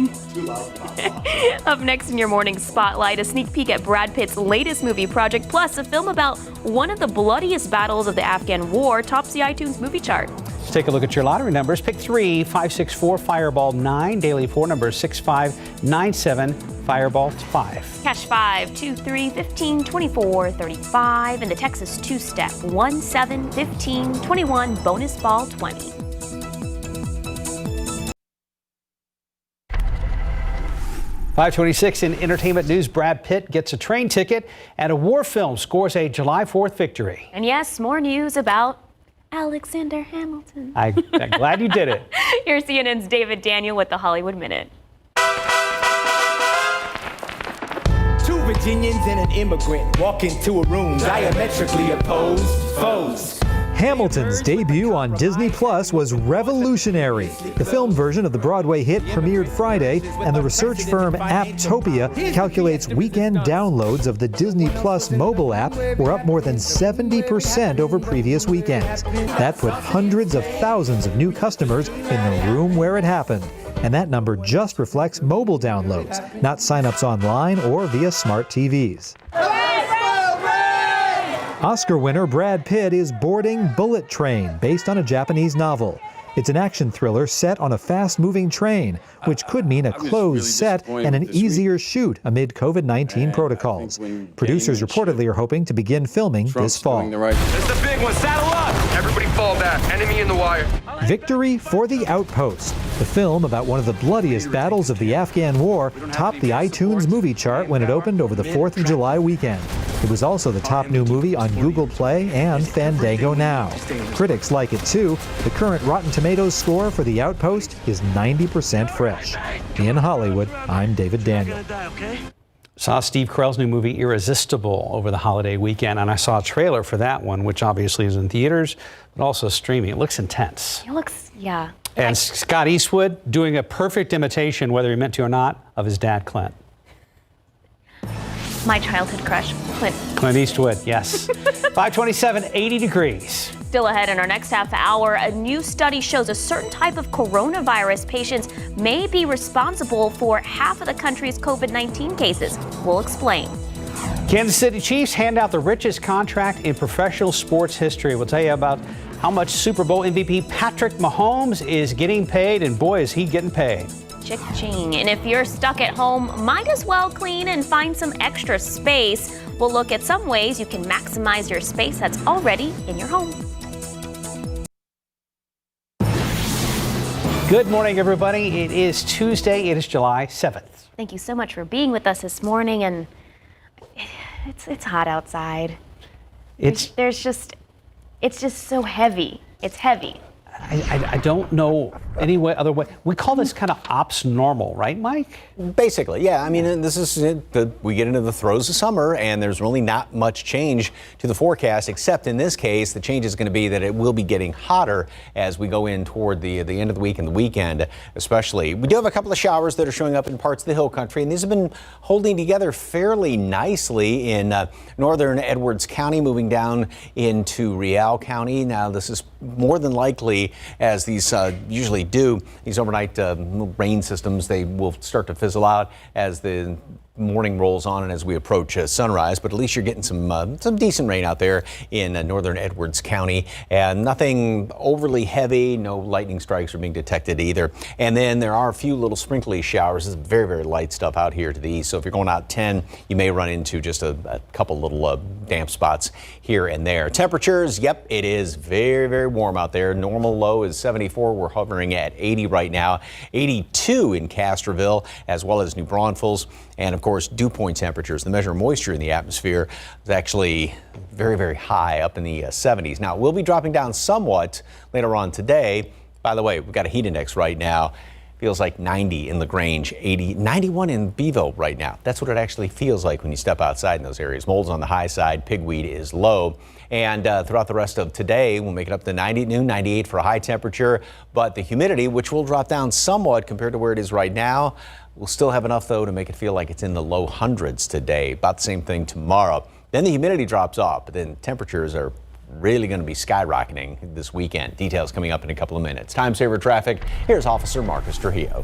morning spotlight, a sneak peek at Brad Pitt's latest movie project, plus a film about one of the bloodiest battles of the Afghan war tops the iTunes movie chart. Let's take a look at your lottery numbers. Pick 3, 564, Fireball 9. Daily 4 numbers 6597, Fireball 5. Cash 5, 2, 3, 15, 24, 35. And the Texas two-step 1, 7, 15, 21, bonus ball 20. .526 in entertainment news, Brad Pitt gets a train ticket and a war film scores a July 4th victory. And yes, more news about Alexander Hamilton. I'm glad you did it. Here's CNN's David Daniel with the Hollywood Minute. Two Virginians and an immigrant walk into a room diametrically opposed foes. Hamilton's debut on Disney Plus was revolutionary. The film version of the Broadway hit premiered Friday, and the research firm Apptopia calculates weekend downloads of the Disney Plus mobile app were up more than 70% over previous weekends. That put hundreds of thousands of new customers in the room where it happened. And that number just reflects mobile downloads, not signups online or via smart TVs. Oscar winner Brad Pitt is boarding Bullet Train, based on a Japanese novel. It's an action thriller set on a fast-moving train, which could mean a closed set and an easier shoot amid COVID-19 protocols. Producers reportedly are hoping to begin filming this fall. It's the big one. Saddle up. Everybody fall back. Enemy in the wire. Victory for the Outpost. The film about one of the bloodiest battles of the Afghan war topped the iTunes movie chart when it opened over the 4th of July weekend. It was also the top new movie on Google Play and Fandango Now. Critics like it too. The current Rotten Tomatoes score for The Outpost is 90% fresh. In Hollywood, I'm David Daniel. Saw Steve Carell's new movie Irresistible over the holiday weekend, and I saw a trailer for that one, which obviously is in theaters, but also streaming. It looks intense. It looks, yeah. And Scott Eastwood doing a perfect imitation, whether he meant to or not, of his dad, Clint. My childhood crush, Clint. Clint Eastwood, yes. 527, 80 degrees. Still ahead in our next half hour, a new study shows a certain type of coronavirus patients may be responsible for half of the country's COVID-19 cases. We'll explain. Kansas City Chiefs hand out the richest contract in professional sports history. We'll tell you about how much Super Bowl MVP Patrick Mahomes is getting paid, and boy, is he getting paid. Chick-ching. And if you're stuck at home, might as well clean and find some extra space. We'll look at some ways you can maximize your space that's already in your home. Good morning, everybody. It is Tuesday. It is July 7th. Thank you so much for being with us this morning. And it's hot outside. It's just so heavy. It's heavy. I don't know any other way. We call this kind of ops normal, right, Mike? Basically, yeah. I mean, this is we get into the throes of summer, and there's really not much change to the forecast, except in this case, the change is going to be that it will be getting hotter as we go in toward the end of the week and the weekend, especially. We do have a couple of showers that are showing up in parts of the hill country, and these have been holding together fairly nicely in northern Edwards County, moving down into Real County. Now, this is more than likely, as these usually do, these overnight rain systems, they will start to fizzle out as the morning rolls on and as we approach sunrise, but at least you're getting some decent rain out there in northern Edwards County, and nothing overly heavy. No lightning strikes are being detected either. And then there are a few little sprinkly showers. This is very, very light stuff out here to the east. So if you're going out 10, you may run into just a couple little damp spots here and there. Temperatures, yep, it is very, very warm out there. Normal low is 74. We're hovering at 80 right now. 82 in Castroville, as well as New Braunfels. And of course, dew point temperatures, the measure of moisture in the atmosphere, is actually very, very high, up in the 70s. Now, we'll be dropping down somewhat later on today. By the way, we've got a heat index right now. Feels like 90 in LaGrange, 91 in Beeville right now. That's what it actually feels like when you step outside in those areas. Mold's on the high side, pigweed is low. And throughout the rest of today, we'll make it up to 90 at noon, 98 for a high temperature. But the humidity, which will drop down somewhat compared to where it is right now, we'll still have enough, though, to make it feel like it's in the low hundreds today. About the same thing tomorrow. Then the humidity drops off, but then temperatures are really going to be skyrocketing this weekend. Details coming up in a couple of minutes. Time saver traffic. Here's Officer Marcus Trujillo.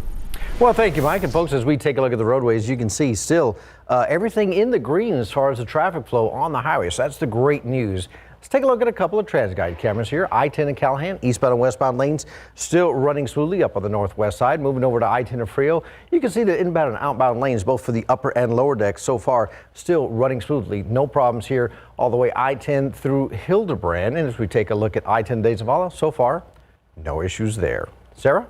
Well, thank you, Mike. And folks, as we take a look at the roadways, you can see still everything in the green as far as the traffic flow on the highway. So that's the great news. Let's take a look at a couple of TransGuide cameras here. I-10 and Callahan, eastbound and westbound lanes still running smoothly up on the northwest side. Moving over to I-10 and Frio, you can see the inbound and outbound lanes, both for the upper and lower decks, so far still running smoothly. No problems here all the way I-10 through Hildebrand. And as we take a look at I-10 de Zavala, so far, no issues there. Sarah?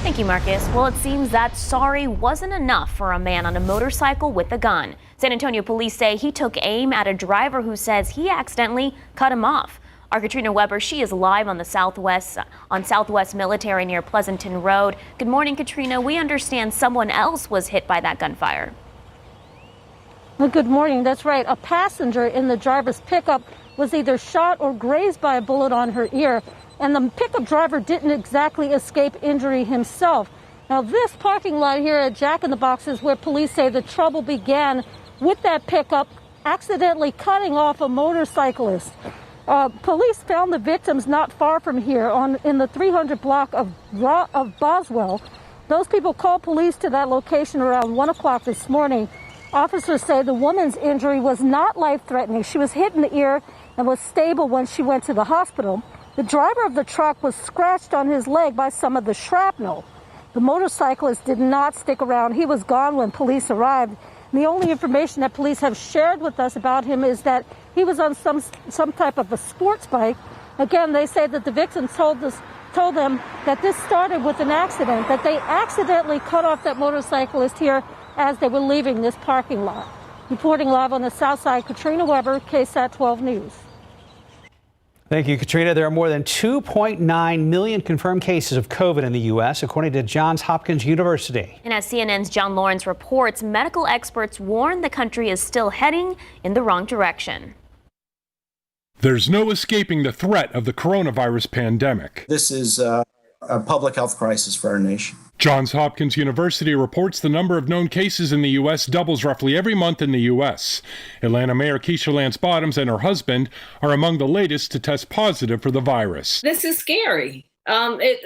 Thank you, Marcus. Well, it seems that sorry wasn't enough for a man on a motorcycle with a gun. San Antonio police say he took aim at a driver who says he accidentally cut him off. Our Katrina Weber, she is live on the Southwest Military near Pleasanton Road. Good morning, Katrina. We understand someone else was hit by that gunfire. Well, good morning. That's right. A passenger in the driver's pickup was either shot or grazed by a bullet on her ear. And the pickup driver didn't exactly escape injury himself. Now, this parking lot here at Jack in the Box is where police say the trouble began with that pickup accidentally cutting off a motorcyclist. Police found the victims not far from here in the 300 block of Boswell. Those people called police to that location around 1 o'clock this morning. Officers say the woman's injury was not life-threatening. She was hit in the ear and was stable when she went to the hospital. The driver of the truck was scratched on his leg by some of the shrapnel. The motorcyclist did not stick around. He was gone when police arrived. And the only information that police have shared with us about him is that he was on some type of a sports bike. Again, they say that the victim told them that this started with an accident, that they accidentally cut off that motorcyclist here as they were leaving this parking lot. Reporting live on the south side, Katrina Weber, KSAT 12 News. Thank you, Katrina. There are more than 2.9 million confirmed cases of COVID in the U.S., according to Johns Hopkins University. And as CNN's John Lawrence reports, medical experts warn the country is still heading in the wrong direction. There's no escaping the threat of the coronavirus pandemic. This is a public health crisis for our nation. Johns Hopkins University reports the number of known cases in the U.S. doubles roughly every month in the U.S. Atlanta Mayor Keisha Lance Bottoms and her husband are among the latest to test positive for the virus. This is scary.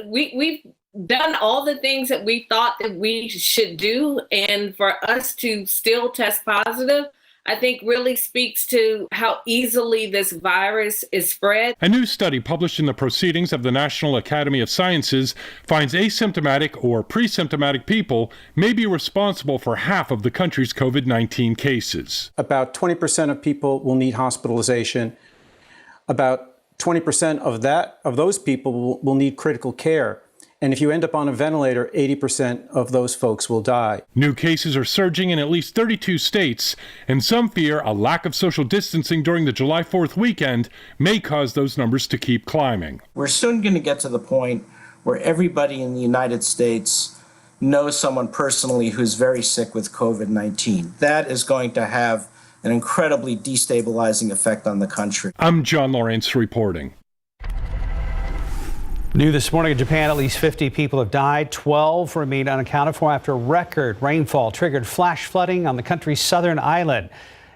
We've done all the things that we thought that we should do, and for us to still test positive, I think really speaks to how easily this virus is spread. A new study published in the Proceedings of the National Academy of Sciences finds asymptomatic or pre-symptomatic people may be responsible for half of the country's COVID-19 cases. About 20% of people will need hospitalization. About 20% of those people will need critical care. And if you end up on a ventilator, 80% of those folks will die. New cases are surging in at least 32 states, and some fear a lack of social distancing during the July 4th weekend may cause those numbers to keep climbing. We're soon going to get to the point where everybody in the United States knows someone personally who's very sick with COVID-19. That is going to have an incredibly destabilizing effect on the country. I'm John Lawrence reporting. New this morning in Japan, at least 50 people have died. 12 remain unaccounted for after record rainfall triggered flash flooding on the country's southern island.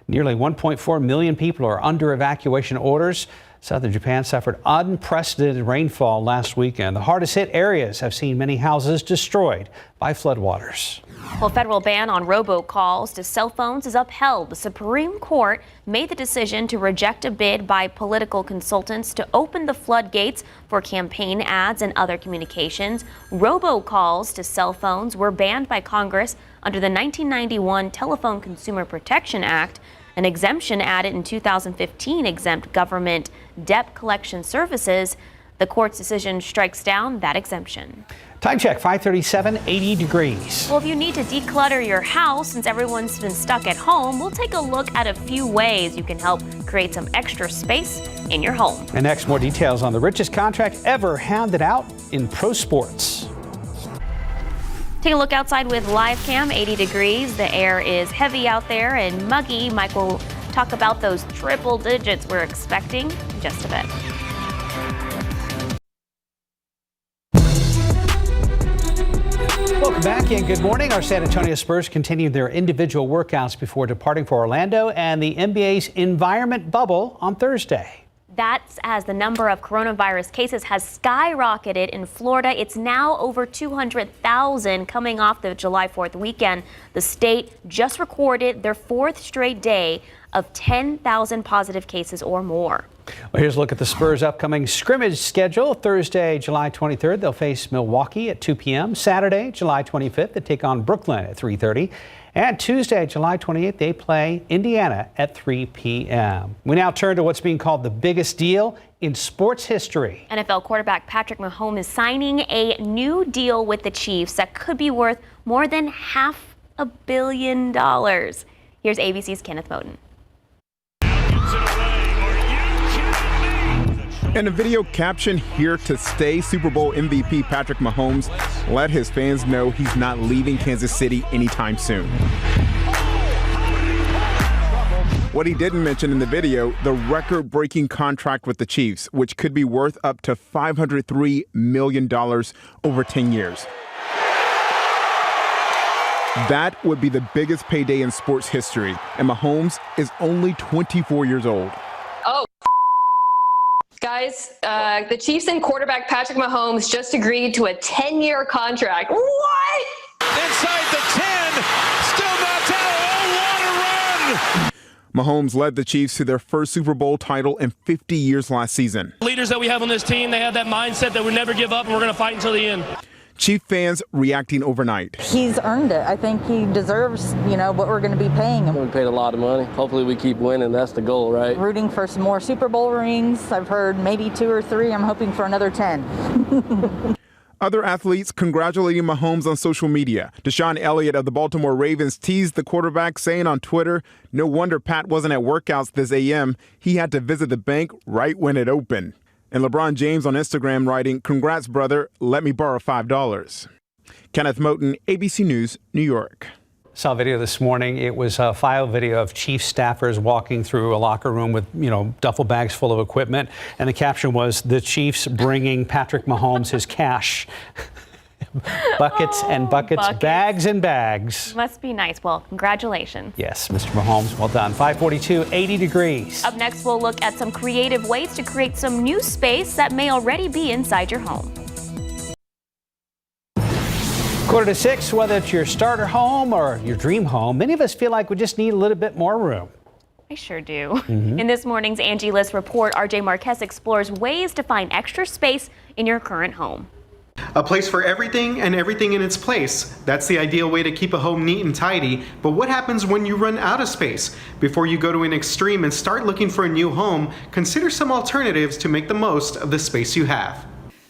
Nearly 1.4 million people are under evacuation orders. Southern Japan suffered unprecedented rainfall last weekend. The hardest hit areas have seen many houses destroyed by floodwaters. Well, a federal ban on robocalls to cell phones is upheld. The Supreme Court made the decision to reject a bid by political consultants to open the floodgates for campaign ads and other communications. Robocalls to cell phones were banned by Congress under the 1991 Telephone Consumer Protection Act. An exemption added in 2015 exempt government debt collection services. The court's decision strikes down that exemption. Time check, 5:37, 80 degrees. Well, if you need to declutter your house since everyone's been stuck at home, we'll take a look at a few ways you can help create some extra space in your home. And next, more details on the richest contract ever handed out in pro sports. Take a look outside with live cam, 80 degrees. The air is heavy out there and muggy. Mike will talk about those triple digits we're expecting in just a bit. Welcome back and good morning. Our San Antonio Spurs continued their individual workouts before departing for Orlando and the NBA's environment bubble on Thursday. That's as the number of coronavirus cases has skyrocketed in Florida. It's now over 200,000 coming off the July 4th weekend. The state just recorded their fourth straight day of 10,000 positive cases or more. Well, here's a look at the Spurs' upcoming scrimmage schedule. Thursday, July 23rd, they'll face Milwaukee at 2 p.m. Saturday, July 25th, they take on Brooklyn at 3:30. And Tuesday, July 28th, they play Indiana at 3 p.m. We now turn to what's being called the biggest deal in sports history. NFL quarterback Patrick Mahomes is signing a new deal with the Chiefs that could be worth more than $500 million. Here's ABC's Kenneth Moten. In a video caption, "Here to stay," Super Bowl MVP Patrick Mahomes let his fans know he's not leaving Kansas City anytime soon. What he didn't mention in the video, the record-breaking contract with the Chiefs, which could be worth up to $503 million over 10 years. That would be the biggest payday in sports history, and Mahomes is only 24 years old. Oh, guys, the Chiefs and quarterback Patrick Mahomes just agreed to a 10-year contract. What? Inside the 10, still not down. Oh, what a run! Mahomes led the Chiefs to their first Super Bowl title in 50 years last season. Leaders that we have on this team, they have that mindset that we never give up and we're going to fight until the end. Chief fans reacting overnight. He's earned it. I think he deserves, what we're going to be paying him. We paid a lot of money. Hopefully we keep winning. That's the goal, right? Rooting for some more Super Bowl rings. I've heard maybe 2 or 3. I'm hoping for another 10. Other athletes congratulating Mahomes on social media. Deshaun Elliott of the Baltimore Ravens teased the quarterback, saying on Twitter, "No wonder Pat wasn't at workouts this AM. He had to visit the bank right when it opened." And LeBron James on Instagram writing, "Congrats, brother. Let me borrow $5. Kenneth Moten, ABC News, New York. Saw a video this morning. It was a file video of chief staffers walking through a locker room with, duffel bags full of equipment. And the caption was, "The Chiefs bringing Patrick Mahomes his cash." Buckets and buckets, bags and bags. Must be nice. Well, congratulations. Yes, Mr. Mahomes, well done. 542, 80 degrees. Up next, we'll look at some creative ways to create some new space that may already be inside your home. 5:45, whether it's your starter home or your dream home, many of us feel like we just need a little bit more room. I sure do. In this morning's Angie List report, RJ Marquez explores ways to find extra space in your current home. A place for everything and everything in its place. That's the ideal way to keep a home neat and tidy. But what happens when you run out of space? Before you go to an extreme and start looking for a new home, consider some alternatives to make the most of the space you have.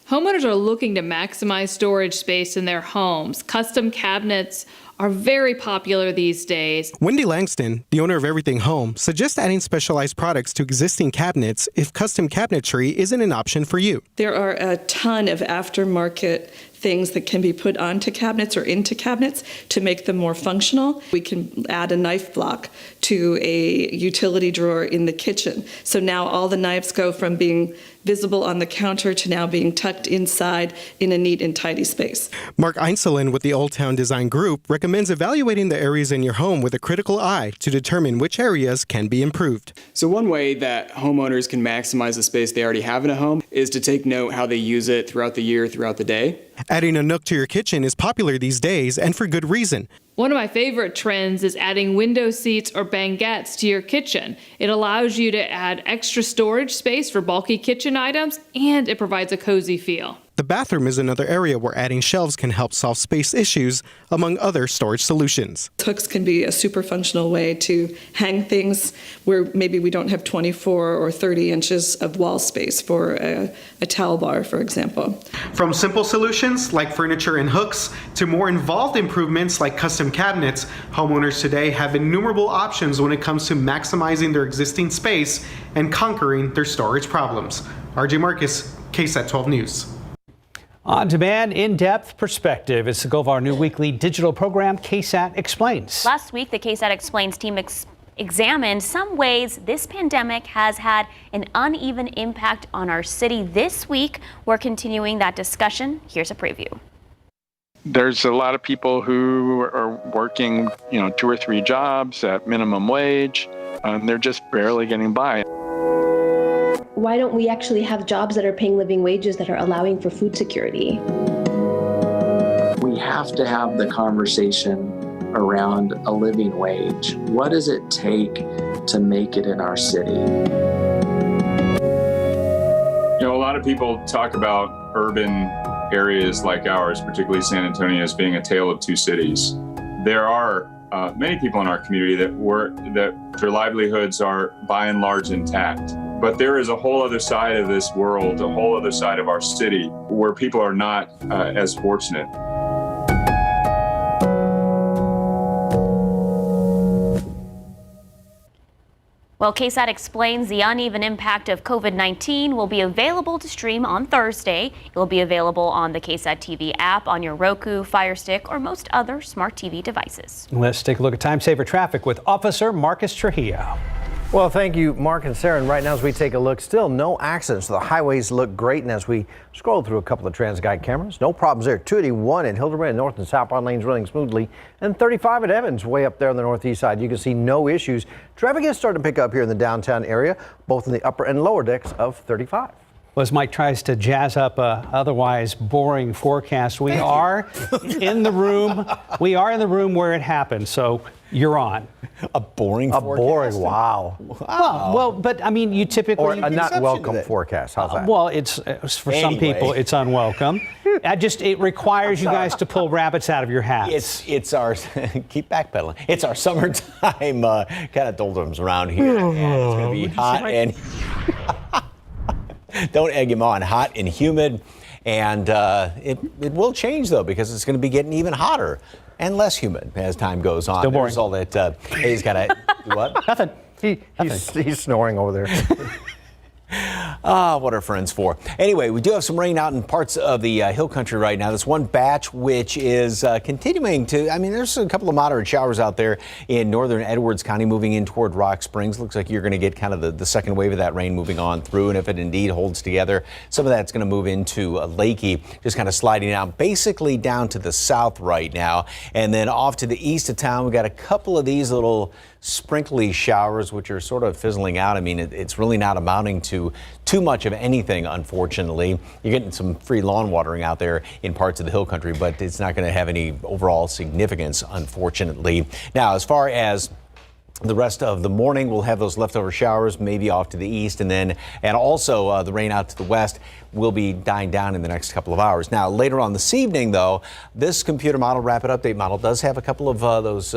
Homeowners are looking to maximize storage space in their homes. Custom cabinets are very popular these days. Wendy Langston, the owner of Everything Home, suggests adding specialized products to existing cabinets if custom cabinetry isn't an option for you. There are a ton of aftermarket things that can be put onto cabinets or into cabinets to make them more functional. We can add a knife block to a utility drawer in the kitchen. So now all the knives go from being visible on the counter to now being tucked inside in a neat and tidy space. Mark Einzelin with the Old Town Design Group recommends evaluating the areas in your home with a critical eye to determine which areas can be improved. So one way that homeowners can maximize the space they already have in a home is to take note how they use it throughout the year, throughout the day. Adding a nook to your kitchen is popular these days, and for good reason. One of my favorite trends is adding window seats or banquettes to your kitchen. It allows you to add extra storage space for bulky kitchen items, and it provides a cozy feel. The bathroom is another area where adding shelves can help solve space issues, among other storage solutions. Hooks can be a super functional way to hang things where maybe we don't have 24 or 30 inches of wall space for a towel bar, for example. From simple solutions like furniture and hooks to more involved improvements like custom cabinets, homeowners today have innumerable options when it comes to maximizing their existing space and conquering their storage problems. RJ Marcus, KSAT 12 News. On demand, in-depth perspective. It's the goal of our new weekly digital program, KSAT Explains. Last week, the KSAT Explains team examined some ways this pandemic has had an uneven impact on our city. This week, we're continuing that discussion. Here's a preview. There's a lot of people who are working, 2 or 3 jobs at minimum wage, and they're just barely getting by. Why don't we actually have jobs that are paying living wages that are allowing for food security? We have to have the conversation around a living wage. What does it take to make it in our city? A lot of people talk about urban areas like ours, particularly San Antonio, as being a tale of two cities. There are many people in our community that their livelihoods are by and large intact. But there is a whole other side of this world, a whole other side of our city where people are not as fortunate. Well, KSAT Explains the uneven impact of COVID-19 will be available to stream on Thursday. It will be available on the KSAT TV app, on your Roku, Fire Stick, or most other smart TV devices. Let's take a look at time saver traffic with Officer Marcus Trujillo. Well, thank you, Mark and Sarah. And right now, as we take a look, still no accidents. The highways look great. And as we scroll through a couple of TransGuide cameras, no problems there. 281 in Hildebrand, north and southbound lanes running smoothly. And 35 at Evans, way up there on the northeast side. You can see no issues. Traffic is starting to pick up here in the downtown area, both in the upper and lower decks of 35. Well, as Mike tries to jazz up a otherwise boring forecast, we are in the room. We are in the room where it happened. So you're on. A boring forecast? Wow. Well, but I mean, you typically... Or a not welcome forecast. How's that? Well, it's for some people, it's unwelcome. It requires you guys to pull rabbits out of your hats. It's our, keep backpedaling. It's our summertime kind of doldrums around here. And it's going to be hot and... Don't egg him on. Hot and humid. And it will change, though, because it's going to be getting even hotter and less humid as time goes on. Still boring. There's all that he's got to do what? Nothing. He's snoring over there. What are friends for? Anyway, we do have some rain out in parts of the hill country right now. This one batch, which is continuing to, there's a couple of moderate showers out there in northern Edwards County moving in toward Rock Springs. Looks like you're going to get kind of the second wave of that rain moving on through. And if it indeed holds together, some of that's going to move into Lakey, just kind of sliding down, basically down to the south right now. And then off to the east of town, we've got a couple of these little sprinkly showers, which are sort of fizzling out. It's really not amounting to too much of anything, unfortunately. You're getting some free lawn watering out there in parts of the hill country, but it's not going to have any overall significance, unfortunately. Now, as far as the rest of the morning, we'll have those leftover showers, maybe off to the east, and also the rain out to the west will be dying down in the next couple of hours. Now, later on this evening, though, this computer model, rapid update model, does have a couple of those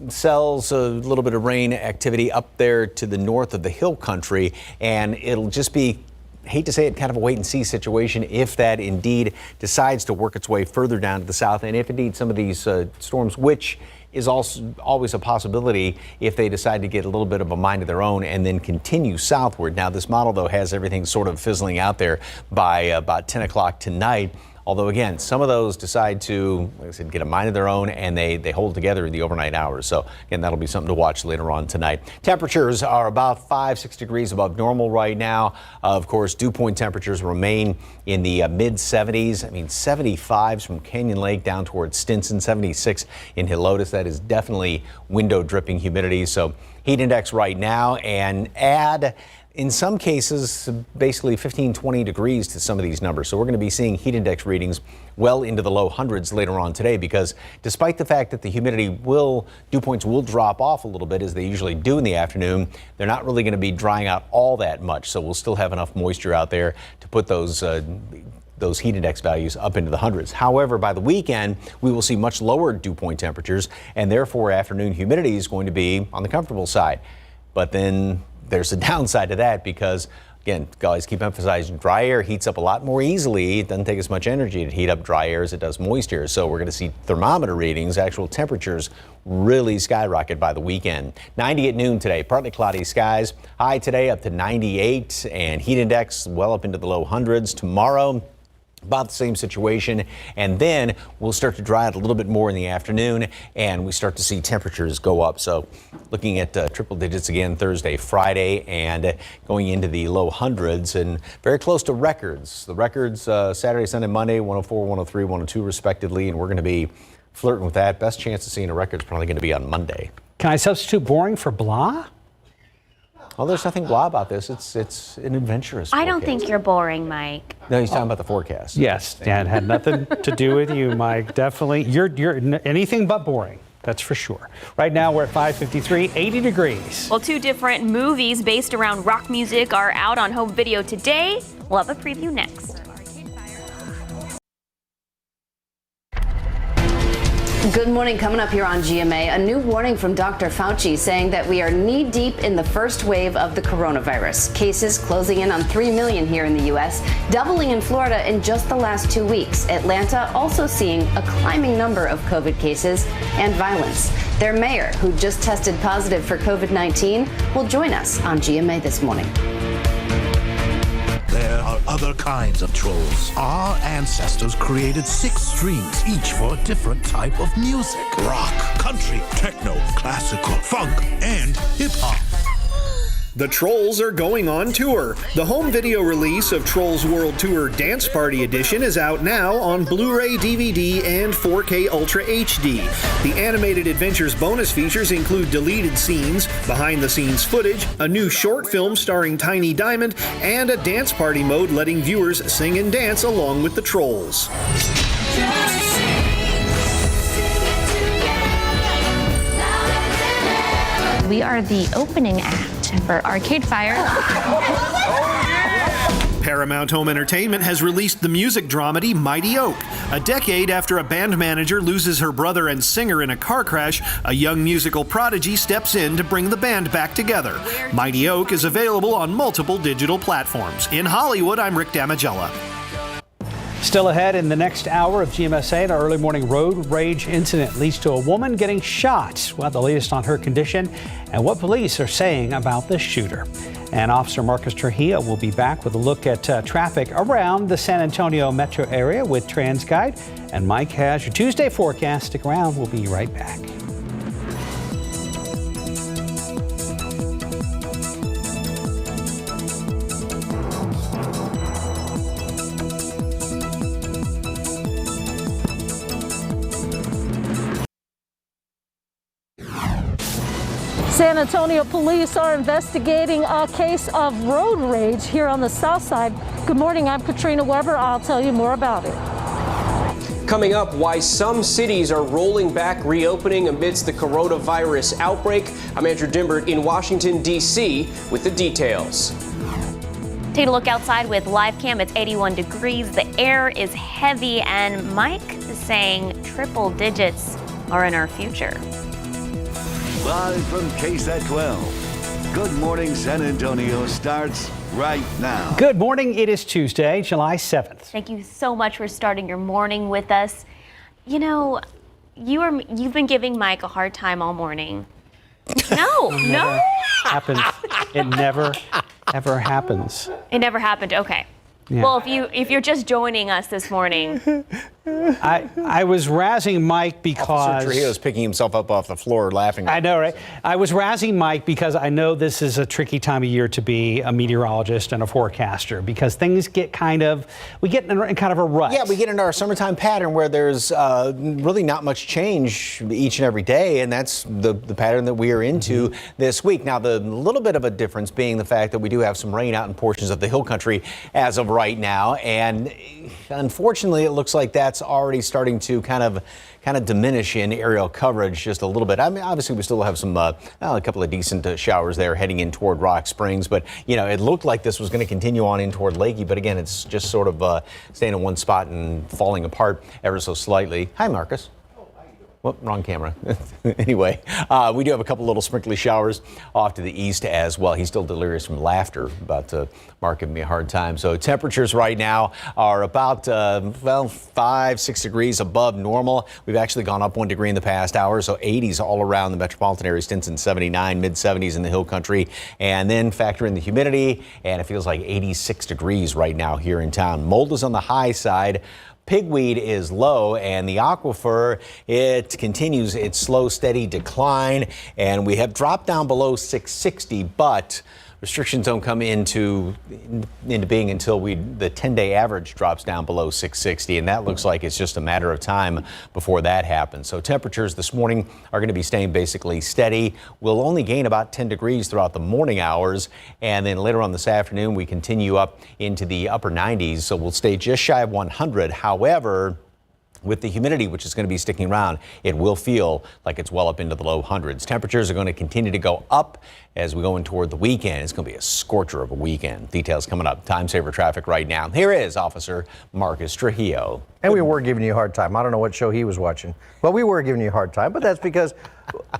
cells, a little bit of rain activity up there to the north of the hill country, and it'll just be, hate to say it, kind of a wait and see situation if that indeed decides to work its way further down to the south, and if indeed some of these storms, which is also always a possibility if they decide to get a little bit of a mind of their own and then continue southward. Now, this model, though, has everything sort of fizzling out there by about 10 o'clock tonight. Although, again, some of those decide to, like I said, get a mind of their own, and they hold together in the overnight hours. So, again, that'll be something to watch later on tonight. Temperatures are about 5-6 degrees above normal right now. Of course, dew point temperatures remain in the mid-70s. 75s from Canyon Lake down towards Stinson, 76 in Helotes. That is definitely window-dripping humidity. So, heat index right now, and add, in some cases, basically 15-20 degrees to some of these numbers. So we're going to be seeing heat index readings well into the low hundreds later on today, because despite the fact that the humidity dew points will drop off a little bit as they usually do in the afternoon, they're not really going to be drying out all that much. So we'll still have enough moisture out there to put those heat index values up into the hundreds. However, by the weekend, we will see much lower dew point temperatures, and therefore afternoon humidity is going to be on the comfortable side. But then there's a downside to that, because, again, guys keep emphasizing dry air heats up a lot more easily. It doesn't take as much energy to heat up dry air as it does moist air. So we're going to see thermometer readings, actual temperatures, really skyrocket by the weekend. 90 at noon today, partly cloudy skies. High today up to 98, and heat index well up into the low hundreds. Tomorrow, about the same situation, and then we'll start to dry out a little bit more in the afternoon, and we start to see temperatures go up. So looking at triple digits again Thursday, Friday, and going into the low hundreds and very close to records. The records Saturday, Sunday, Monday, 104, 103, 102 respectively, and we're going to be flirting with that. Best chance of seeing a record is probably going to be on Monday. Can I substitute boring for blah? Well, there's nothing blah about this. It's an adventurous I don't forecast. think you're boring, Mike. No, he's talking about the forecast. Yes, Dan, had nothing to do with you, Mike. Definitely. You're anything but boring. That's for sure. Right now, we're at 5:53, 80 degrees. Well, 2 different movies based around rock music are out on home video today. We'll have a preview next. Good morning. Coming up here on GMA, a new warning from Dr. Fauci saying that we are knee-deep in the first wave of the coronavirus. Cases closing in on 3 million here in the U.S., doubling in Florida in just the last 2 weeks. Atlanta also seeing a climbing number of COVID cases and violence. Their mayor, who just tested positive for COVID-19, will join us on GMA this morning. There are other kinds of trolls. Our ancestors created 6 streams, each for a different type of music. Rock, country, techno, classical, funk, and hip-hop. The Trolls are going on tour. The home video release of Trolls World Tour Dance Party Edition is out now on Blu-ray, DVD, and 4K Ultra HD. The animated adventures bonus features include deleted scenes, behind-the-scenes footage, a new short film starring Tiny Diamond, and a dance party mode letting viewers sing and dance along with the Trolls. We are the opening act for Arcade Fire. Paramount Home Entertainment has released the music dramedy Mighty Oak. A decade after a band manager loses her brother and singer in a car crash, a young musical prodigy steps in to bring the band back together. Mighty Oak is available on multiple digital platforms. In Hollywood, I'm Rick Damigella. Still ahead in the next hour of GMSA, an early morning road rage incident leads to a woman getting shot. We'll have the latest on her condition and what police are saying about the shooter. And Officer Marcus Trujillo will be back with a look at traffic around the San Antonio metro area with TransGuide. And Mike has your Tuesday forecast. Stick around. We'll be right back. San Antonio police are investigating a case of road rage here on the south side. Good morning, I'm Katrina Weber. I'll tell you more about it. Coming up, why some cities are rolling back reopening amidst the coronavirus outbreak. I'm Andrew Dimbert in Washington, D.C. with the details. Take a look outside with live cam. It's 81 degrees. The air is heavy, and Mike is saying triple digits are in our future. Live from KSAT 12. Good Morning San Antonio starts right now. Good morning. It is Tuesday, July 7th. Thank you so much for starting your morning with us. You know, you've been giving Mike a hard time all morning. No. Happens. It never, ever happens. It never happened. Okay. Yeah. Well, if you're just joining us this morning. I was razzing Mike because Officer Trujillo's picking himself up off the floor laughing. I know, right? I was razzing Mike because I know this is a tricky time of year to be a meteorologist and a forecaster because things get we get in kind of a rut. Yeah, we get into our summertime pattern where there's really not much change each and every day, and that's the pattern that we are into this week. Now, the little bit of a difference being the fact that we do have some rain out in portions of the hill country as of right now, and unfortunately, it looks like that's already starting to kind of diminish in aerial coverage just a little bit. I mean, obviously we still have some a couple of decent showers there heading in toward Rock Springs, but you know, it looked like this was going to continue on in toward Lakey, but again, it's just sort of staying in one spot and falling apart ever so slightly. Hi, Marcus. Well, wrong camera. Anyway, we do have a couple little sprinkly showers off to the east as well. He's still delirious from laughter about Mark giving me a hard time. So temperatures right now are about, 5-6 degrees above normal. We've actually gone up 1 degree in the past hour. So 80s all around the metropolitan area. Stinson 79, mid 70s in the hill country. And then factor in the humidity, and it feels like 86 degrees right now here in town. Mold is on the high side. Pigweed is low, and the aquifer, it continues its slow, steady decline, and we have dropped down below 660, but restrictions don't come into being until the 10-day average drops down below 660, and that looks like it's just a matter of time before that happens. So temperatures this morning are going to be staying basically steady. We'll only gain about 10 degrees throughout the morning hours, and then later on this afternoon we continue up into the upper 90s, so we'll stay just shy of 100. However, with the humidity, which is going to be sticking around, it will feel like it's well up into the low hundreds. Temperatures are going to continue to go up as we go in toward the weekend. It's going to be a scorcher of a weekend. Details coming up. Time saver traffic right now. Here is Officer Marcus Trujillo. And we were giving you a hard time. I don't know what show he was watching. Well, we were giving you a hard time, but that's because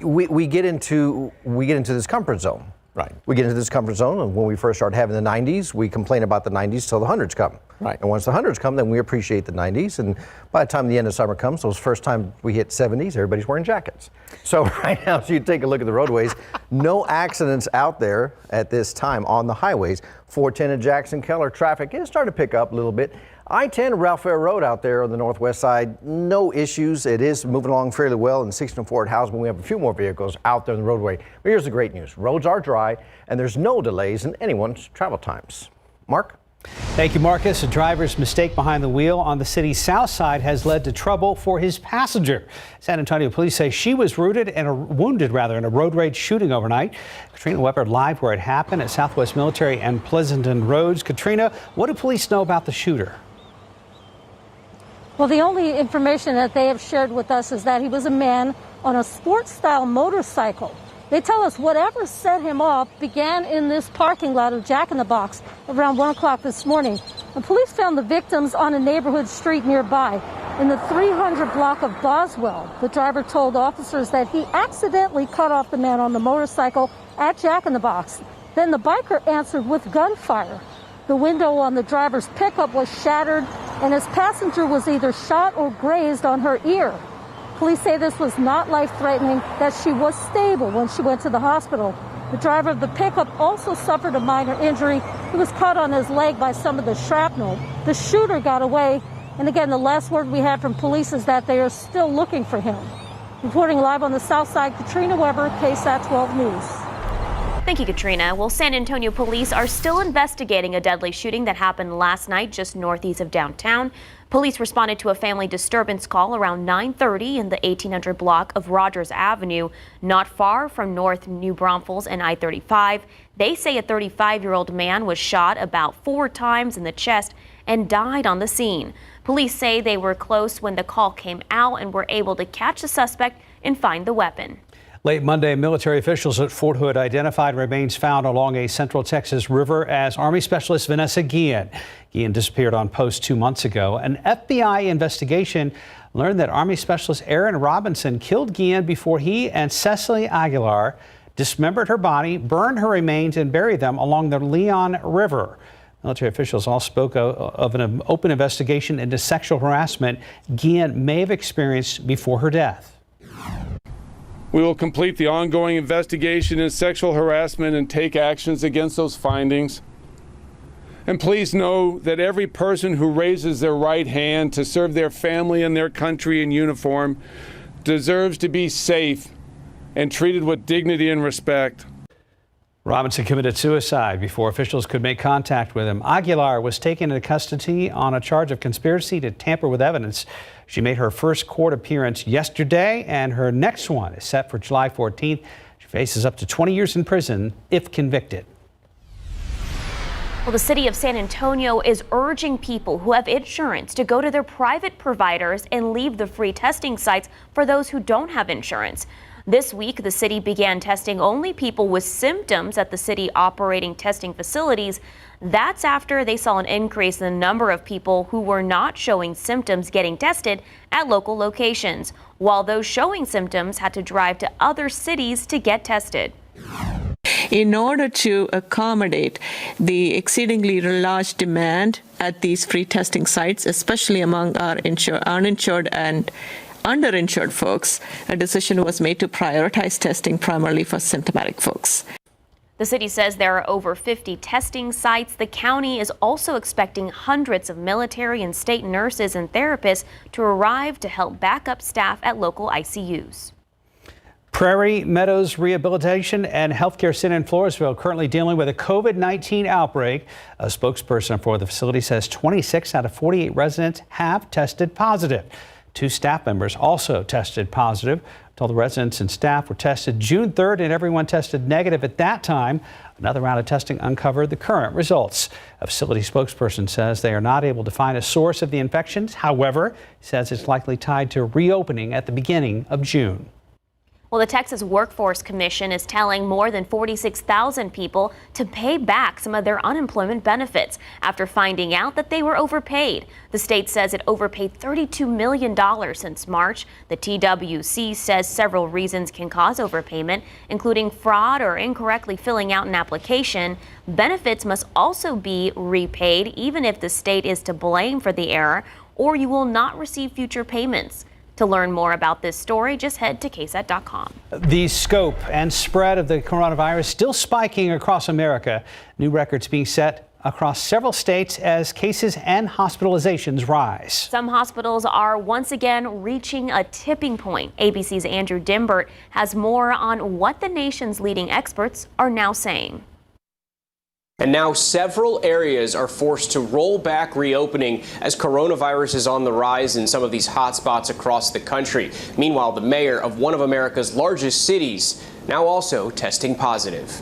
we get into this comfort zone. Right. We get into this comfort zone, and when we first start having the 90s, we complain about the 90s till the hundreds come. Right. And once the hundreds come, then we appreciate the 90s. And by the time the end of summer comes, those first time we hit 70s, everybody's wearing jackets. So right now, if you take a look at the roadways, no accidents out there at this time on the highways. 410 and Jackson Keller traffic is starting to pick up a little bit. I-10 Ralph Fair Road out there on the northwest side, no issues. It is moving along fairly well. In 64 at Hausman, we have a few more vehicles out there on the roadway. But here's the great news. Roads are dry, and there's no delays in anyone's travel times. Mark? Thank you, Marcus. A driver's mistake behind the wheel on the city's south side has led to trouble for his passenger. San Antonio police say she was wounded in a road rage shooting overnight. Katrina Weber live where it happened at Southwest Military and Pleasanton Roads. Katrina, what do police know about the shooter? Well, the only information that they have shared with us is that he was a man on a sports-style motorcycle. They tell us whatever set him off began in this parking lot of Jack in the Box around 1 o'clock this morning. The police found the victims on a neighborhood street nearby in the 300 block of Boswell. The driver told officers that he accidentally cut off the man on the motorcycle at Jack in the Box. Then the biker answered with gunfire. The window on the driver's pickup was shattered. and his passenger was either shot or grazed on her ear. Police say this was not life-threatening, that she was stable when she went to the hospital. The driver of the pickup also suffered a minor injury. He was caught on his leg by some of the shrapnel. The shooter got away, and again, the last word we had from police is that they are still looking for him. Reporting live on the south side, Katrina Weber, KSAT 12 News. Thank you, Katrina. Well, San Antonio police are still investigating a deadly shooting that happened last night just northeast of downtown. Police responded to a family disturbance call around 9:30 in the 1800 block of Rogers Avenue, not far from North New Braunfels and I-35. They say a 35-year-old man was shot about 4 times in the chest and died on the scene. Police say they were close when the call came out and were able to catch the suspect and find the weapon. Late Monday, military officials at Fort Hood identified remains found along a Central Texas river as Army Specialist Vanessa Guillen. Guillen disappeared on post 2 months ago. An FBI investigation learned that Army Specialist Aaron Robinson killed Guillen before he and Cecily Aguilar dismembered her body, burned her remains, and buried them along the Leon River. Military officials all spoke of an open investigation into sexual harassment Guillen may have experienced before her death. We will complete the ongoing investigation in sexual harassment and take actions against those findings. And please know that every person who raises their right hand to serve their family and their country in uniform deserves to be safe and treated with dignity and respect. Robinson committed suicide before officials could make contact with him. Aguilar was taken into custody on a charge of conspiracy to tamper with evidence. She made her first court appearance yesterday, and her next one is set for July 14th. She faces up to 20 years in prison if convicted. Well, the city of San Antonio is urging people who have insurance to go to their private providers and leave the free testing sites for those who don't have insurance. This week, the city began testing only people with symptoms at the city operating testing facilities. That's after they saw an increase in the number of people who were not showing symptoms getting tested at local locations, while those showing symptoms had to drive to other cities to get tested. In order to accommodate the exceedingly large demand at these free testing sites, especially among our uninsured and underinsured folks, a decision was made to prioritize testing primarily for symptomatic folks. The city says there are over 50 testing sites. The county is also expecting hundreds of military and state nurses and therapists to arrive to help back up staff at local ICUs. Prairie Meadows Rehabilitation and Healthcare Center in Floresville currently dealing with a COVID-19 outbreak. A spokesperson for the facility says 26 out of 48 residents have tested positive. 2 staff members also tested positive. All the residents and staff were tested June 3rd, and everyone tested negative at that time. Another round of testing uncovered the current results. A facility spokesperson says they are not able to find a source of the infections. However, he says it's likely tied to reopening at the beginning of June. Well, the Texas Workforce Commission is telling more than 46,000 people to pay back some of their unemployment benefits after finding out that they were overpaid. The state says it overpaid $32 million since March. The TWC says several reasons can cause overpayment, including fraud or incorrectly filling out an application. Benefits must also be repaid, even if the state is to blame for the error, or you will not receive future payments. To learn more about this story, just head to KSAT.com. The scope and spread of the coronavirus still spiking across America. New records being set across several states as cases and hospitalizations rise. Some hospitals are once again reaching a tipping point. ABC's Andrew Dimbert has more on what the nation's leading experts are now saying. And now several areas are forced to roll back reopening as coronavirus is on the rise in some of these hotspots across the country. Meanwhile, the mayor of one of America's largest cities now also testing positive.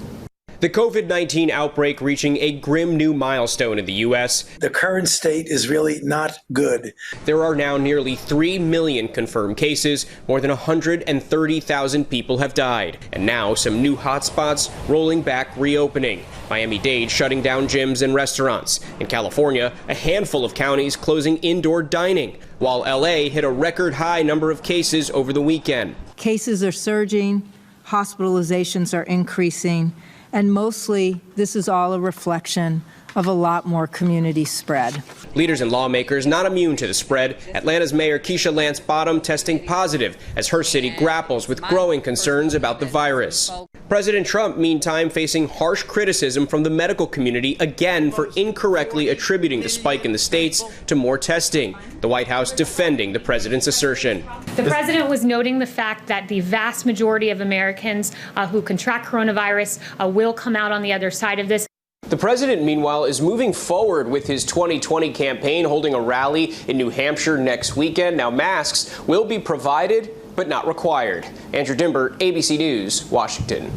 The COVID-19 outbreak reaching a grim new milestone in the U.S. The current state is really not good. There are now nearly 3 million confirmed cases. More than 130,000 people have died. And now some new hotspots rolling back reopening. Miami-Dade shutting down gyms and restaurants. In California, a handful of counties closing indoor dining, while L.A. hit a record high number of cases over the weekend. Cases are surging, hospitalizations are increasing, and mostly this is all a reflection of a lot more community spread. Leaders and lawmakers not immune to the spread. Atlanta's Mayor Keisha Lance Bottom testing positive as her city grapples with growing concerns about the virus. President Trump, meantime, facing harsh criticism from the medical community again for incorrectly attributing the spike in the states to more testing. The White House defending the president's assertion. The president was noting the fact that the vast majority of Americans who contract coronavirus will come out on the other side of this. The president, meanwhile, is moving forward with his 2020 campaign, holding a rally in New Hampshire next weekend. Now, masks will be provided, but not required. Andrew Dimber, ABC News, Washington.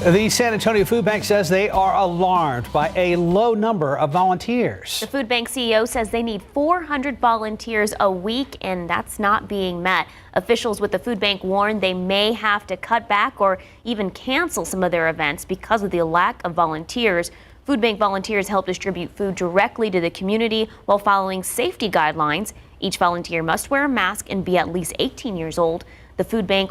The San Antonio Food Bank says they are alarmed by a low number of volunteers. The food bank CEO says they need 400 volunteers a week, and that's not being met. Officials with the food bank warn they may have to cut back or even cancel some of their events because of the lack of volunteers. Food bank volunteers help distribute food directly to the community while following safety guidelines. Each volunteer must wear a mask and be at least 18 years old. The food bank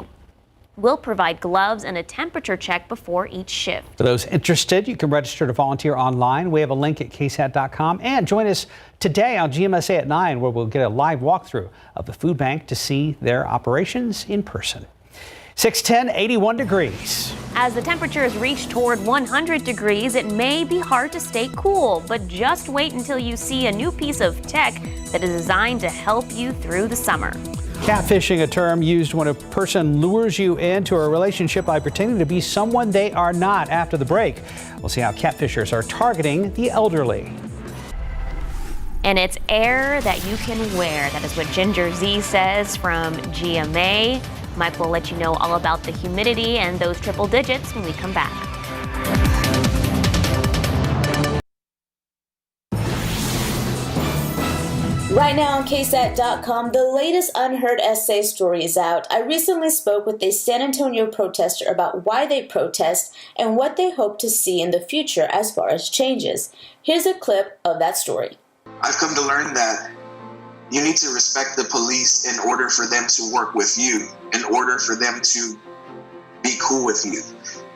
will provide gloves and a temperature check before each shift. For those interested, you can register to volunteer online. We have a link at KSAT.com. And join us today on GMSA at 9, where we'll get a live walkthrough of the food bank to see their operations in person. 6:10, 81 degrees. As the temperatures reach toward 100 degrees, it may be hard to stay cool, but just wait until you see a new piece of tech that is designed to help you through the summer. Catfishing, a term used when a person lures you into a relationship by pretending to be someone they are not. After the break, we'll see how catfishers are targeting the elderly. And it's air that you can wear. That is what Ginger Z says from GMA. Mike will let you know all about the humidity and those triple digits when we come back. Right now on KSAT.com, the latest unheard essay story is out. I recently spoke with a San Antonio protester about why they protest and what they hope to see in the future as far as changes. Here's a clip of that story. I've come to learn that you need to respect the police in order for them to work with you, in order for them to be cool with you.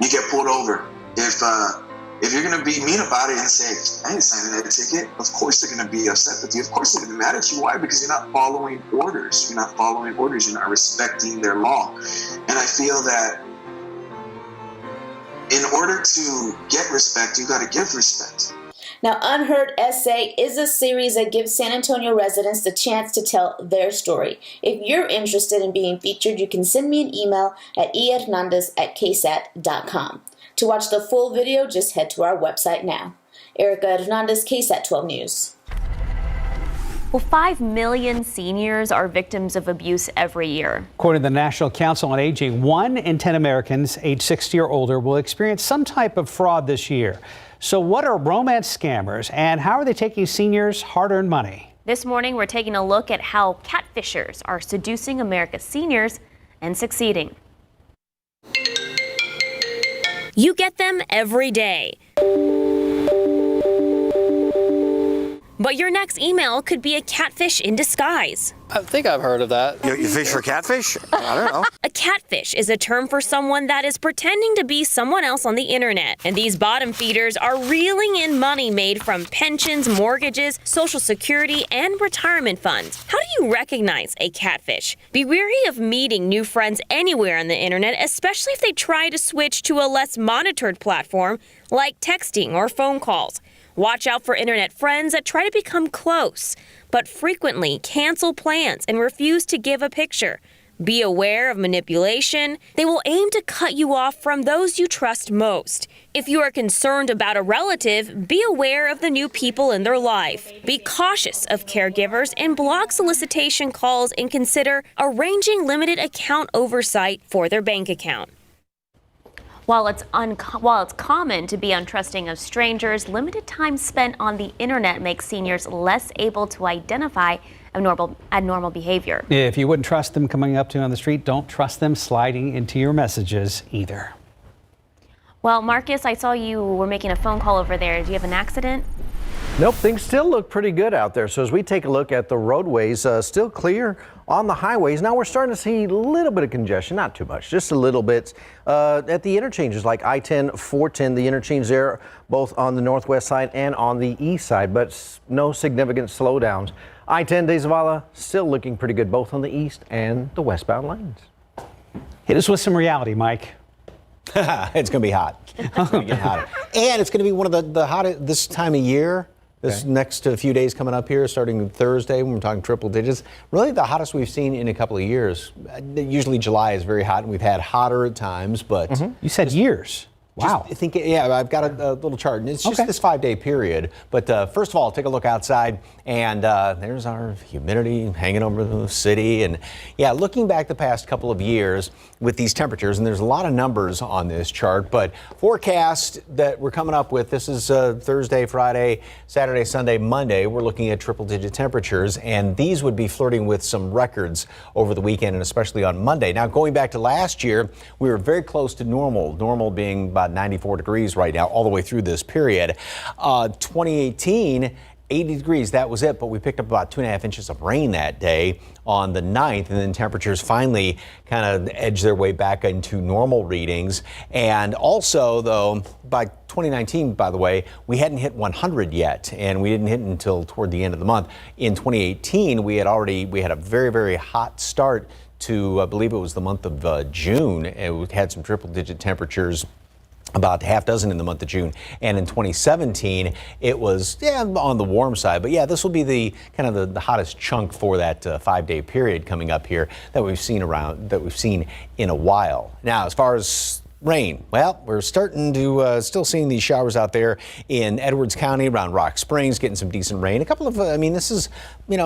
You get pulled over. If you're going to be mean about it and say, I ain't signing that ticket, of course they're going to be upset with you. Of course they're going to be mad at you. Why? Because you're not following orders. You're not following orders. You're not respecting their law. And I feel that in order to get respect, you got to give respect. Now, Unheard Essay is a series that gives San Antonio residents the chance to tell their story. If you're interested in being featured, you can send me an email at ehernandez@ksat.com. To watch the full video, just head to our website now. Erica Hernandez, KSAT 12 News. Well, 5 million seniors are victims of abuse every year. According to the National Council on Aging, 1 in 10 Americans age 60 or older will experience some type of fraud this year. So what are romance scammers and how are they taking seniors' hard-earned money? This morning, we're taking a look at how catfishers are seducing America's seniors and succeeding. You get them every day. But your next email could be a catfish in disguise. I think I've heard of that. You fish for catfish? I don't know. A catfish is a term for someone that is pretending to be someone else on the internet. And these bottom feeders are reeling in money made from pensions, mortgages, Social Security, and retirement funds. How do you recognize a catfish? Be wary of meeting new friends anywhere on the internet, especially if they try to switch to a less monitored platform like texting or phone calls. Watch out for internet friends that try to become close, but frequently cancel plans and refuse to give a picture. Be aware of manipulation. They will aim to cut you off from those you trust most. If you are concerned about a relative, be aware of the new people in their life. Be cautious of caregivers and block solicitation calls and consider arranging limited account oversight for their bank account. While it's common to be untrusting of strangers, limited time spent on the internet makes seniors less able to identify abnormal behavior. If you wouldn't trust them coming up to you on the street, don't trust them sliding into your messages either. Well, Marcus, I saw you were making a phone call over there. Do you have an accident? Nope, things still look pretty good out there. So as we take a look at the roadways, still clear on the highways. Now we're starting to see a little bit of congestion, not too much, just a little bit at the interchanges like I-10, 410, the interchange there, both on the northwest side and on the east side, but no significant slowdowns. I-10 De Zavala still looking pretty good, both on the east and the westbound lanes. Hit us with some reality, Mike. It's going to be hot. It's going to get hotter. And it's going to be one of the hottest this time of year. This next few days coming up here, starting Thursday, when we're talking triple digits, really the hottest we've seen in a couple of years. Usually July is very hot, and we've had hotter at times, but... You said years. Wow. I've got a little chart, and it's just this 5-day period. But first of all, take a look outside, and there's our humidity hanging over the city. And yeah, looking back the past couple of years with these temperatures, and there's a lot of numbers on this chart, but forecast that we're coming up with, this is Thursday, Friday, Saturday, Sunday, Monday, we're looking at triple-digit temperatures, and these would be flirting with some records over the weekend, and especially on Monday. Now, going back to last year, we were very close to normal being about 94 degrees right now, all the way through this period. 2018, 80 degrees, that was it, but we picked up about 2.5 inches of rain that day on the 9th, and then temperatures finally kind of edged their way back into normal readings. And also, though, by 2019, by the way, we hadn't hit 100 yet, and we didn't hit until toward the end of the month. In 2018, we had a very, very hot start to, I believe it was the month of June, and we had some triple-digit temperatures, about half dozen in the month of June. And in 2017, it was on the warm side. But yeah, this will be the kind of the hottest chunk for that 5-day period coming up here that we've seen in a while. Now, as far as rain, well, we're starting to still seeing these showers out there in Edwards County around Rock Springs, getting some decent rain. A couple of, this is,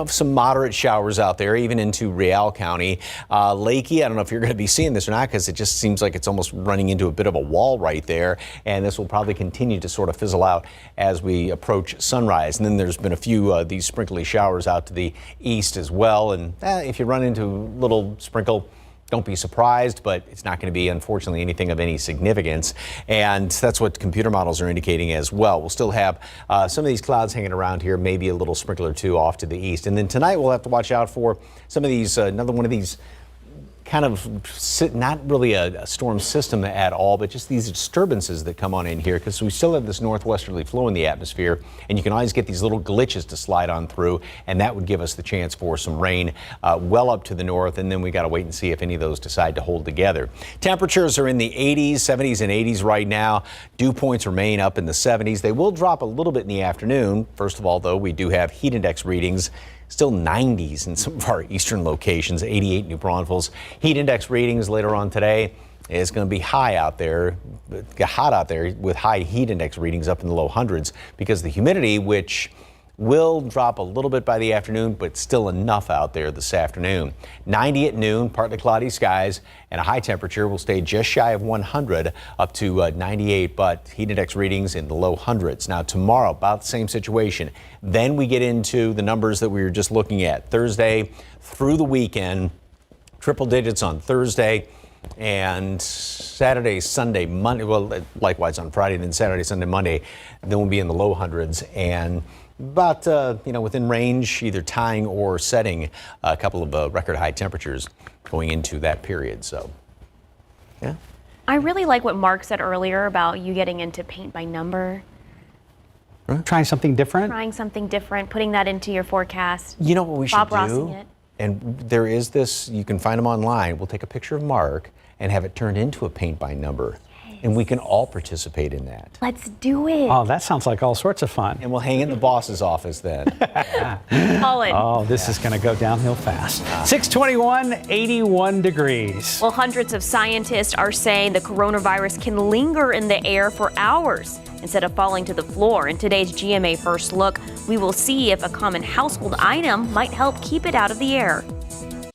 some moderate showers out there, even into Real County. Lakey, I don't know if you're going to be seeing this or not, because it just seems like it's almost running into a bit of a wall right there. And this will probably continue to sort of fizzle out as we approach sunrise. And then there's been a few these sprinkly showers out to the east as well. And if you run into a little sprinkle, don't be surprised, but it's not going to be, unfortunately, anything of any significance. And that's what computer models are indicating as well. We'll still have some of these clouds hanging around here, maybe a little sprinkle or two off to the east. And then tonight we'll have to watch out for some of these, another one of these kind of not really a storm system at all, but just these disturbances that come on in here, because we still have this northwesterly flow in the atmosphere, and you can always get these little glitches to slide on through, and that would give us the chance for some rain well up to the north, and then we got to wait and see if any of those decide to hold together. Temperatures are in the 80s, 70s, and 80s right now. Dew points remain up in the 70s. They will drop a little bit in the afternoon. First of all, though, we do have heat index readings. Still 90s in some of our eastern locations, 88 New Braunfels. Heat index readings later on today. It's going to be hot out there with high heat index readings up in the low hundreds because of the humidity, which will drop a little bit by the afternoon, but still enough out there this afternoon. 90 at noon, partly cloudy skies, and a high temperature will stay just shy of 100 up to 98, but heat index readings in the low hundreds. Now tomorrow, about the same situation. Then we get into the numbers that we were just looking at. Thursday through the weekend, triple digits on Thursday, and Saturday, Sunday, Monday, well, likewise on Friday, and then Saturday, Sunday, Monday, then we'll be in the low hundreds, and about, within range, either tying or setting a couple of record high temperatures going into that period. So, yeah. I really like what Mark said earlier about you getting into paint by number. Trying something different? Trying something different, putting that into your forecast. You know what we should Bob do? Rossing it. And there is this, you can find them online. We'll take a picture of Mark and have it turned into a paint by number. And we can all participate in that. Let's do it. Oh, that sounds like all sorts of fun. And we'll hang it in the boss's office then. Colin. Oh, this is going to go downhill fast. 621, 81 degrees. Well, hundreds of scientists are saying the coronavirus can linger in the air for hours instead of falling to the floor. In today's GMA First Look, we will see if a common household item might help keep it out of the air.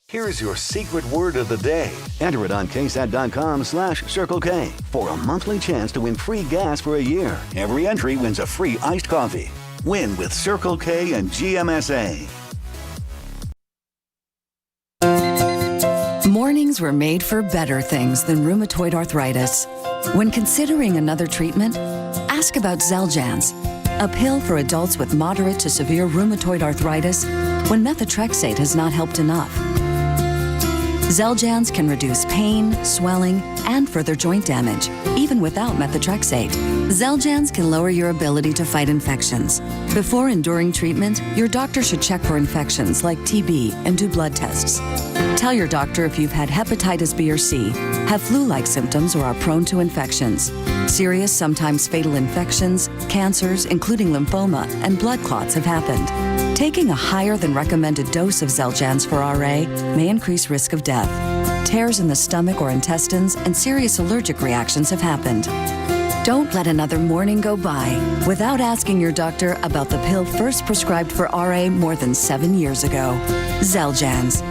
Here's your secret word of the day. Enter it on KSAT.com/Circle K for a monthly chance to win free gas for a year. Every entry wins a free iced coffee. Win with Circle K and GMSA. Mornings were made for better things than rheumatoid arthritis. When considering another treatment, ask about Xeljanz. a pill for adults with moderate to severe rheumatoid arthritis when methotrexate has not helped enough. Xeljanz can reduce pain, swelling, and further joint damage, even without methotrexate. Xeljanz can lower your ability to fight infections. Before and during treatment, your doctor should check for infections like TB and do blood tests. Tell your doctor if you've had hepatitis B or C, have flu-like symptoms, or are prone to infections. Serious, sometimes fatal infections, cancers, including lymphoma, and blood clots have happened. Taking a higher than recommended dose of Xeljanz for RA may increase risk of death. Tears in the stomach or intestines and serious allergic reactions have happened. Don't let another morning go by without asking your doctor about the pill first prescribed for RA more than 7 years ago. Xeljanz.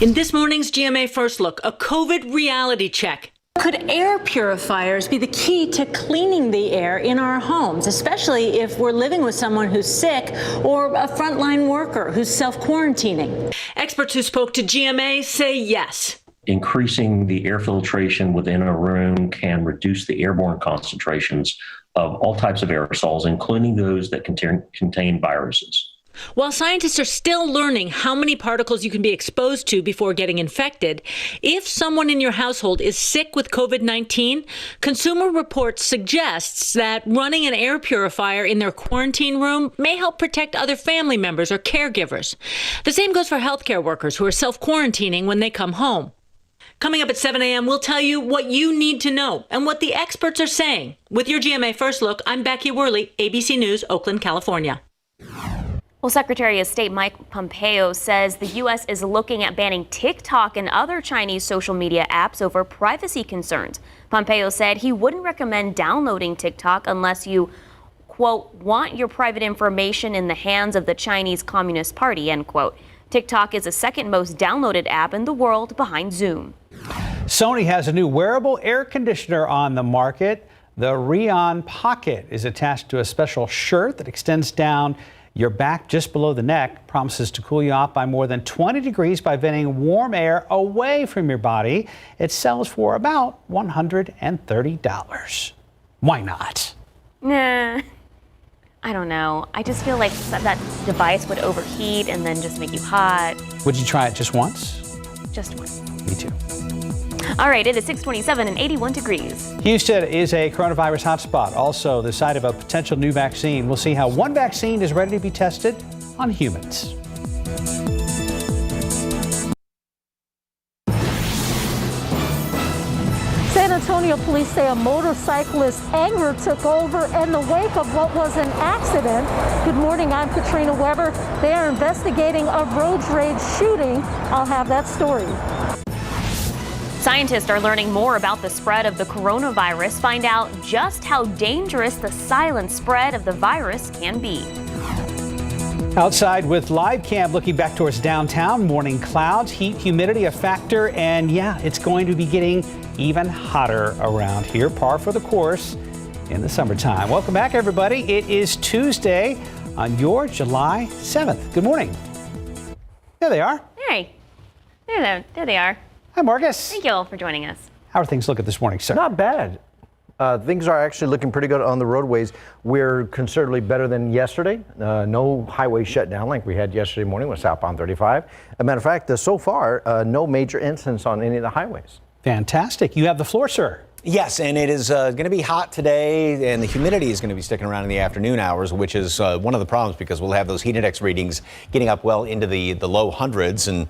In this morning's GMA First Look, a COVID reality check. Could air purifiers be the key to cleaning the air in our homes, especially if we're living with someone who's sick or a frontline worker who's self-quarantining? Experts who spoke to GMA say yes. Increasing the air filtration within a room can reduce the airborne concentrations of all types of aerosols, including those that contain viruses. While scientists are still learning how many particles you can be exposed to before getting infected, if someone in your household is sick with COVID-19, Consumer Reports suggests that running an air purifier in their quarantine room may help protect other family members or caregivers. The same goes for healthcare workers who are self-quarantining when they come home. Coming up at 7 a.m., we'll tell you what you need to know and what the experts are saying. With your GMA First Look, I'm Becky Worley, ABC News, Oakland, California. Well, Secretary of State Mike Pompeo says the U.S. is looking at banning TikTok and other Chinese social media apps over privacy concerns. Pompeo said he wouldn't recommend downloading TikTok unless you, quote, want your private information in the hands of the Chinese Communist Party, end quote. TikTok is the second most downloaded app in the world behind Zoom. Sony has a new wearable air conditioner on the market. The Rion Pocket is attached to a special shirt that extends down your back just below the neck, promises to cool you off by more than 20 degrees by venting warm air away from your body. It sells for about $130. Why not? Nah, I don't know. I just feel like that device would overheat and then just make you hot. Would you try it just once? Just once. Me too. All right, it is 6:27 and 81 degrees. Houston is a coronavirus hotspot, also the site of a potential new vaccine. We'll see how one vaccine is ready to be tested on humans. San Antonio police say a motorcyclist's anger took over in the wake of what was an accident. Good morning, I'm Katrina Weber. They are investigating a road rage shooting. I'll have that story. Scientists are learning more about the spread of the coronavirus. Find out just how dangerous the silent spread of the virus can be. Outside with live cam looking back towards downtown, morning clouds, heat, humidity a factor, and yeah, it's going to be getting even hotter around here, par for the course in the summertime. Welcome back, everybody. It is Tuesday on your July 7th. Good morning. There they are. Hey, there they are. Hi, Marcus. Thank you all for joining us. How are things looking this morning, sir? Not bad. Things are actually looking pretty good on the roadways. We're considerably better than yesterday. No highway shutdown like we had yesterday morning with southbound 35. As a matter of fact, so far, no major incidents on any of the highways. Fantastic. You have the floor, sir. Yes, and it is going to be hot today, and the humidity is going to be sticking around in the afternoon hours, which is one of the problems because we'll have those heat index readings getting up well into the low hundreds. And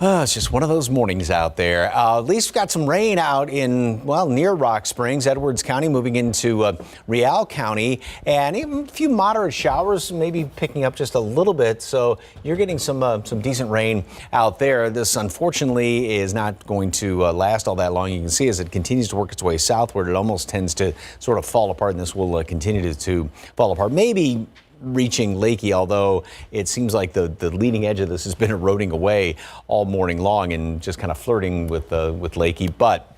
it's just one of those mornings out there. At least we've got some rain out in, well, near Rock Springs, Edwards County, moving into Real County, and even a few moderate showers, maybe picking up just a little bit. So you're getting some decent rain out there. This, unfortunately, is not going to last all that long. You can see as it continues to work its way southward, it almost tends to sort of fall apart, and this will continue to fall apart. Maybe reaching Lakey, although it seems like the leading edge of this has been eroding away all morning long and just kind of flirting with Lakey. But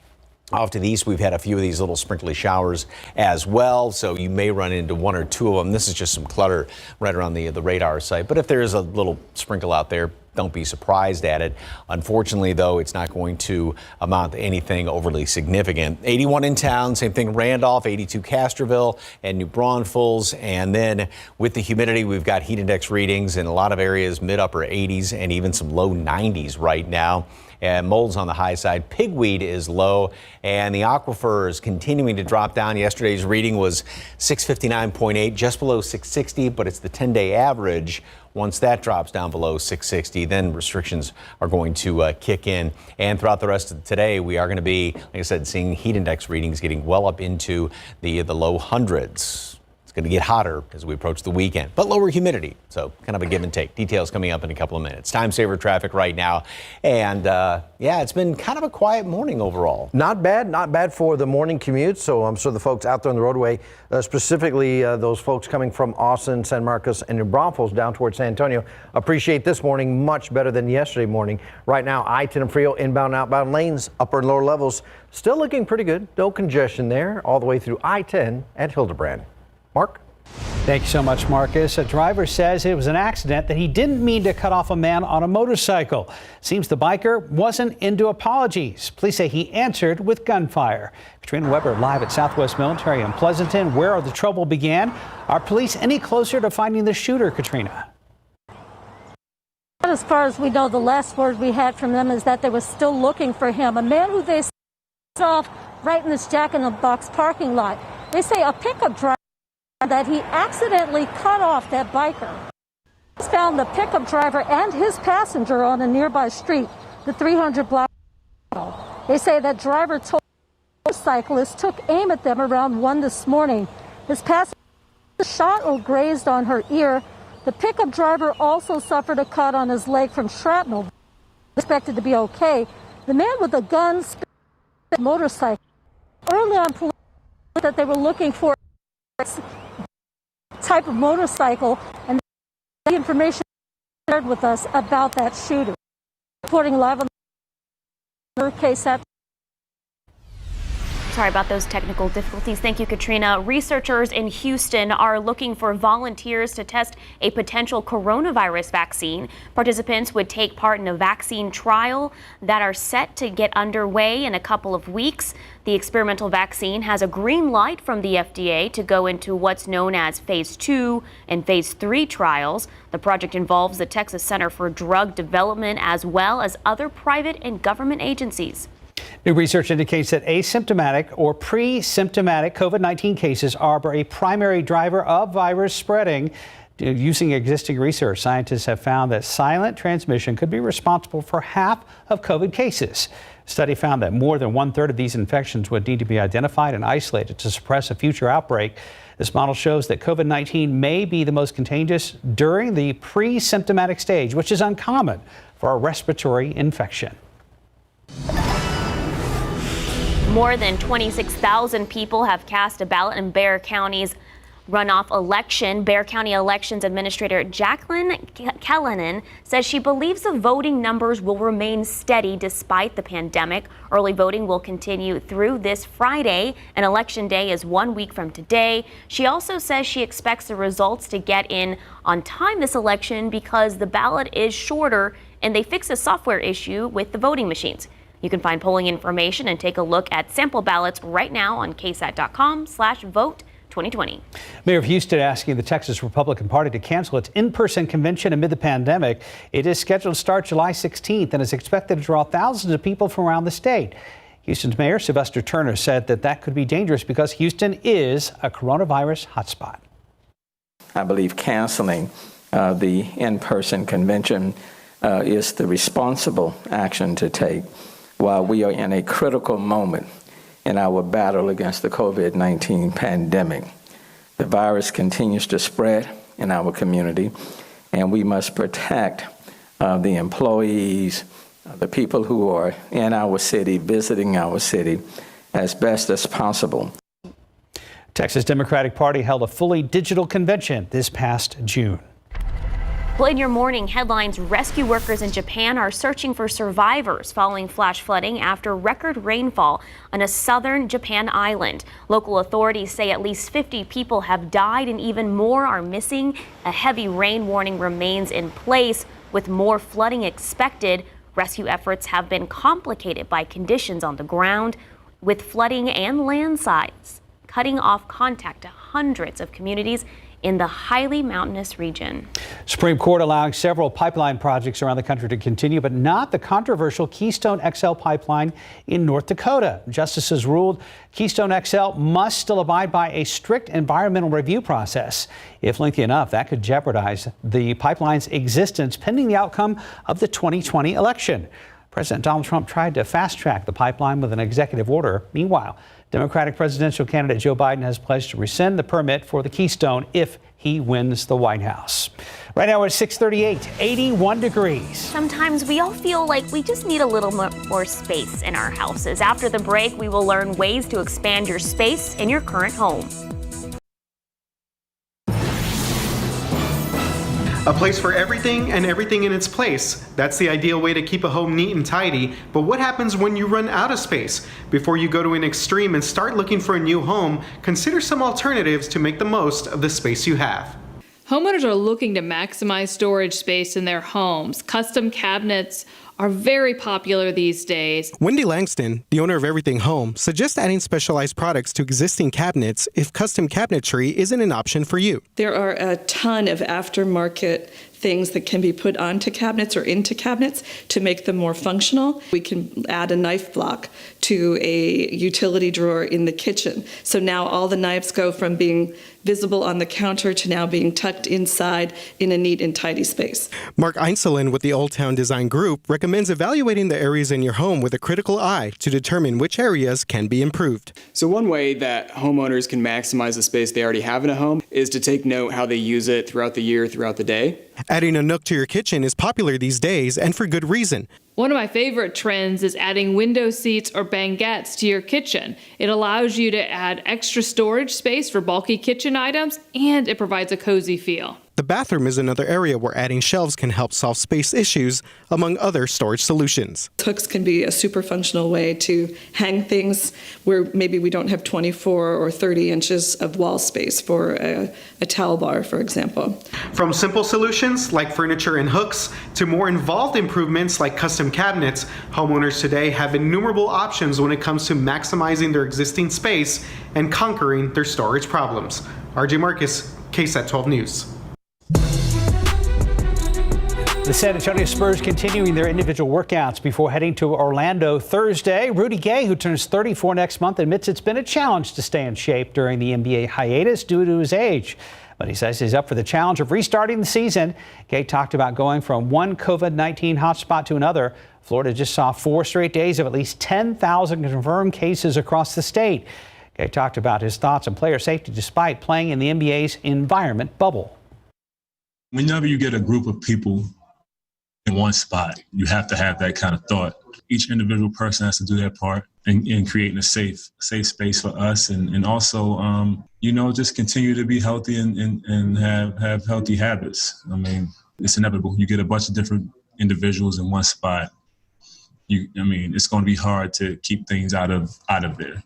off to the east, we've had a few of these little sprinkly showers as well, so you may run into one or two of them. This is just some clutter right around the radar site. But if there is a little sprinkle out there, don't be surprised at it. Unfortunately, though, it's not going to amount to anything overly significant. 81 in town, same thing Randolph, 82 Castroville and New Braunfels. And then with the humidity, we've got heat index readings in a lot of areas, mid-upper 80s and even some low 90s right now. And mold's on the high side. Pigweed is low, and the aquifer is continuing to drop down. Yesterday's reading was 659.8, just below 660, but it's the 10-day average. Once that drops down below 660, then restrictions are going to kick in. And throughout the rest of today, we are going to be, like I said, seeing heat index readings getting well up into the low hundreds. It's going to get hotter as we approach the weekend, but lower humidity. So kind of a give and take. Details coming up in a couple of minutes. Time saver traffic right now. And yeah, it's been kind of a quiet morning overall. Not bad for the morning commute. So I'm sure the folks out there on the roadway, specifically those folks coming from Austin, San Marcos, and New Braunfels down towards San Antonio, appreciate this morning much better than yesterday morning. Right now, I-10 and Frio inbound, outbound lanes, upper and lower levels, still looking pretty good. No congestion there all the way through I-10 at Hildebrand. Mark? Thank you so much, Marcus. A driver says it was an accident, that he didn't mean to cut off a man on a motorcycle. Seems the biker wasn't into apologies. Police say he answered with gunfire. Katrina Weber live at Southwest Military in Pleasanton, where the trouble began. Are police any closer to finding the shooter, Katrina? As far as we know, the last word we had from them is that they were still looking for him. A man who they saw right in this Jack-in-the-Box parking lot. They say a pickup driver that he accidentally cut off that biker. He's found the pickup driver and his passenger on a nearby street, the 300 block. They say that driver told the motorcyclist took aim at them around 1 this morning. His passenger was shot or grazed on her ear. The pickup driver also suffered a cut on his leg from shrapnel. Expected to be okay. The man with the gun sped the motorcycle. Early on, police said that they were looking for type of motorcycle, and the information shared with us about that shooter. Reporting live on the KSAT. Sorry about those technical difficulties. Thank you, Katrina. Researchers in Houston are looking for volunteers to test a potential coronavirus vaccine. Participants would take part in a vaccine trial that are set to get underway in a couple of weeks. The experimental vaccine has a green light from the FDA to go into what's known as Phase 2 and Phase 3 trials. The project involves the Texas Center for Drug Development as well as other private and government agencies. New research indicates that asymptomatic or pre-symptomatic COVID-19 cases are a primary driver of virus spreading. Using existing research, scientists have found that silent transmission could be responsible for half of COVID cases. The study found that more than 1/3 of these infections would need to be identified and isolated to suppress a future outbreak. This model shows that COVID-19 may be the most contagious during the pre-symptomatic stage, which is uncommon for a respiratory infection. More than 26,000 people have cast a ballot in Bexar County's runoff election. Bexar County Elections Administrator Jacqueline Callanan says she believes the voting numbers will remain steady despite the pandemic. Early voting will continue through this Friday, and Election Day is 1 week from today. She also says she expects the results to get in on time this election because the ballot is shorter and they fixed a software issue with the voting machines. You can find polling information and take a look at sample ballots right now on ksat.com/vote2020. Mayor of Houston asking the Texas Republican Party to cancel its in-person convention amid the pandemic. It is scheduled to start July 16th and is expected to draw thousands of people from around the state. Houston's Mayor Sylvester Turner said that could be dangerous because Houston is a coronavirus hotspot. I believe canceling the in-person convention is the responsible action to take while we are in a critical moment in our battle against the COVID-19 pandemic. The virus continues to spread in our community, and we must protect the employees, the people who are in our city, visiting our city, as best as possible. Texas Democratic Party held a fully digital convention this past June. Well, in your morning headlines, rescue workers in Japan are searching for survivors following flash flooding after record rainfall on a southern Japan island. Local authorities say at least 50 people have died and even more are missing. A heavy rain warning remains in place. With more flooding expected, rescue efforts have been complicated by conditions on the ground, with flooding and landslides cutting off contact to hundreds of communities in the highly mountainous region. Supreme Court allowing several pipeline projects around the country to continue, but not the controversial Keystone XL pipeline in North Dakota. Justices ruled Keystone XL must still abide by a strict environmental review process. If lengthy enough, that could jeopardize the pipeline's existence pending the outcome of the 2020 election. President Donald Trump tried to fast-track the pipeline with an executive order. Meanwhile, Democratic presidential candidate Joe Biden has pledged to rescind the permit for the Keystone if he wins the White House. Right now we're at 6:38, 81 degrees. Sometimes we all feel like we just need a little more space in our houses. After the break, we will learn ways to expand your space in your current home. A place for everything and everything in its place. That's the ideal way to keep a home neat and tidy. But what happens when you run out of space? Before you go to an extreme and start looking for a new home, consider some alternatives to make the most of the space you have. Homeowners are looking to maximize storage space in their homes. Custom cabinets are very popular these days. Wendy Langston, the owner of Everything Home, suggests adding specialized products to existing cabinets if custom cabinetry isn't an option for you. There are a ton of aftermarket things that can be put onto cabinets or into cabinets to make them more functional. We can add a knife block to a utility drawer in the kitchen. So now all the knives go from being visible on the counter to now being tucked inside in a neat and tidy space. Mark Einzelin with the Old Town Design Group recommends evaluating the areas in your home with a critical eye to determine which areas can be improved. So one way that homeowners can maximize the space they already have in a home is to take note how they use it throughout the year, throughout the day. Adding a nook to your kitchen is popular these days, and for good reason. One of my favorite trends is adding window seats or banquettes to your kitchen. It allows you to add extra storage space for bulky kitchen items, and it provides a cozy feel. The bathroom is another area where adding shelves can help solve space issues, among other storage solutions. Hooks can be a super functional way to hang things where maybe we don't have 24 or 30 inches of wall space for a towel bar, for example. From simple solutions like furniture and hooks to more involved improvements like custom cabinets, homeowners today have innumerable options when it comes to maximizing their existing space and conquering their storage problems. RJ Marcus, KSAT 12 News. The San Antonio Spurs continuing their individual workouts before heading to Orlando Thursday. Rudy Gay, who turns 34 next month, admits it's been a challenge to stay in shape during the NBA hiatus due to his age. But he says he's up for the challenge of restarting the season. Gay talked about going from one COVID-19 hotspot to another. Florida just saw 4 straight days of at least 10,000 confirmed cases across the state. Gay talked about his thoughts on player safety despite playing in the NBA's environment bubble. Whenever you get a group of people in one spot, you have to have that kind of thought. Each individual person has to do their part in creating a safe space for us, and also, just continue to be healthy and have healthy habits. I mean, it's inevitable. You get a bunch of different individuals in one spot. It's going to be hard to keep things out of there.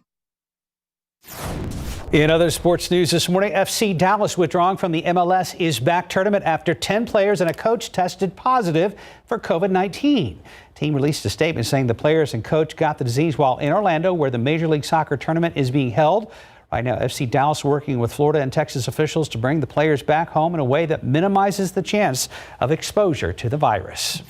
In other sports news this morning, FC Dallas withdrawing from the MLS is Back tournament after 10 players and a coach tested positive for COVID-19. Team released a statement saying the players and coach got the disease while in Orlando, where the Major League Soccer tournament is being held. Right now, FC Dallas working with Florida and Texas officials to bring the players back home in a way that minimizes the chance of exposure to the virus.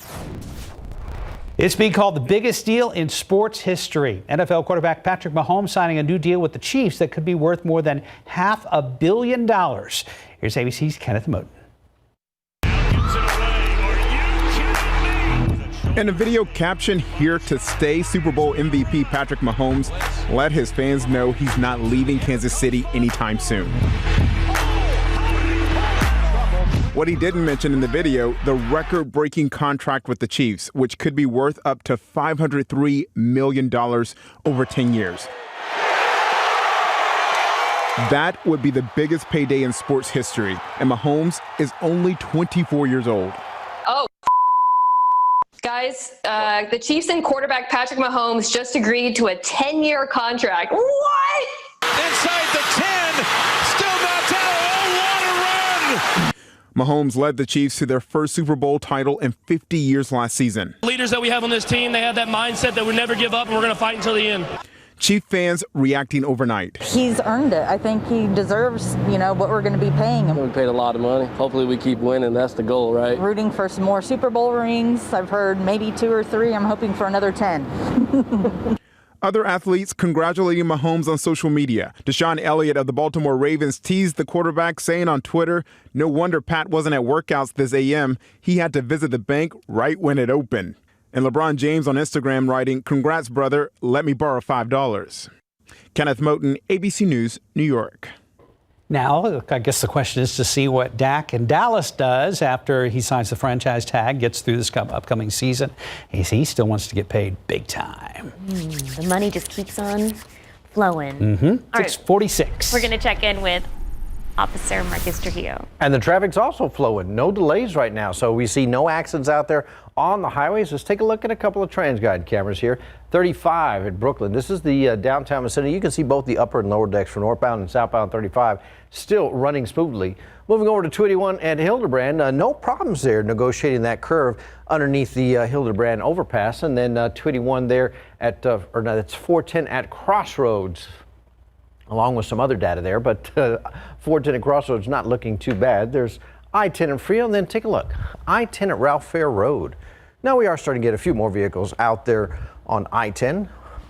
It's being called the biggest deal in sports history. NFL quarterback Patrick Mahomes signing a new deal with the Chiefs that could be worth more than $500 million. Here's ABC's Kenneth Moten. In a video caption, "Here to stay," Super Bowl MVP Patrick Mahomes let his fans know he's not leaving Kansas City anytime soon. What he didn't mention in the video, the record-breaking contract with the Chiefs, which could be worth up to $503 million over 10 years. That would be the biggest payday in sports history, and Mahomes is only 24 years old. Oh, guys, the Chiefs and quarterback Patrick Mahomes just agreed to a 10-year contract. What? Inside the 10, still not out. Oh, what a run! Mahomes led the Chiefs to their first Super Bowl title in 50 years last season. Leaders that we have on this team, they have that mindset that we never give up and we're going to fight until the end. Chief fans reacting overnight. He's earned it. I think he deserves, what we're going to be paying him. We paid a lot of money. Hopefully we keep winning. That's the goal, right? Rooting for some more Super Bowl rings. I've heard maybe 2 or 3. I'm hoping for another 10. Other athletes congratulating Mahomes on social media. Deshaun Elliott of the Baltimore Ravens teased the quarterback, saying on Twitter, "No wonder Pat wasn't at workouts this AM. He had to visit the bank right when it opened." And LeBron James on Instagram writing, "Congrats, brother. Let me borrow $5. Kenneth Moten, ABC News, New York. Now, I guess the question is to see what Dak in Dallas does after he signs the franchise tag, gets through this upcoming season. He still wants to get paid big time. The money just keeps on flowing. Mm-hmm. All right. 6:46. We're going to check in with Officer Marcus Trujillo. And the traffic's also flowing. No delays right now. So we see no accidents out there on the highways. Let's take a look at a couple of TransGuide cameras here. 35 at Brooklyn. This is the downtown vicinity. You can see both the upper and lower decks for northbound and southbound 35 still running smoothly. Moving over to 281 at Hildebrand. No problems there negotiating that curve underneath the Hildebrand overpass. And then 281 there at, that's 410 at Crossroads, along with some other data there, but 410 at Crossroads not looking too bad. There's I-10 at Frio, and then take a look. I-10 at Ralph Fair Road. Now we are starting to get a few more vehicles out there on I-10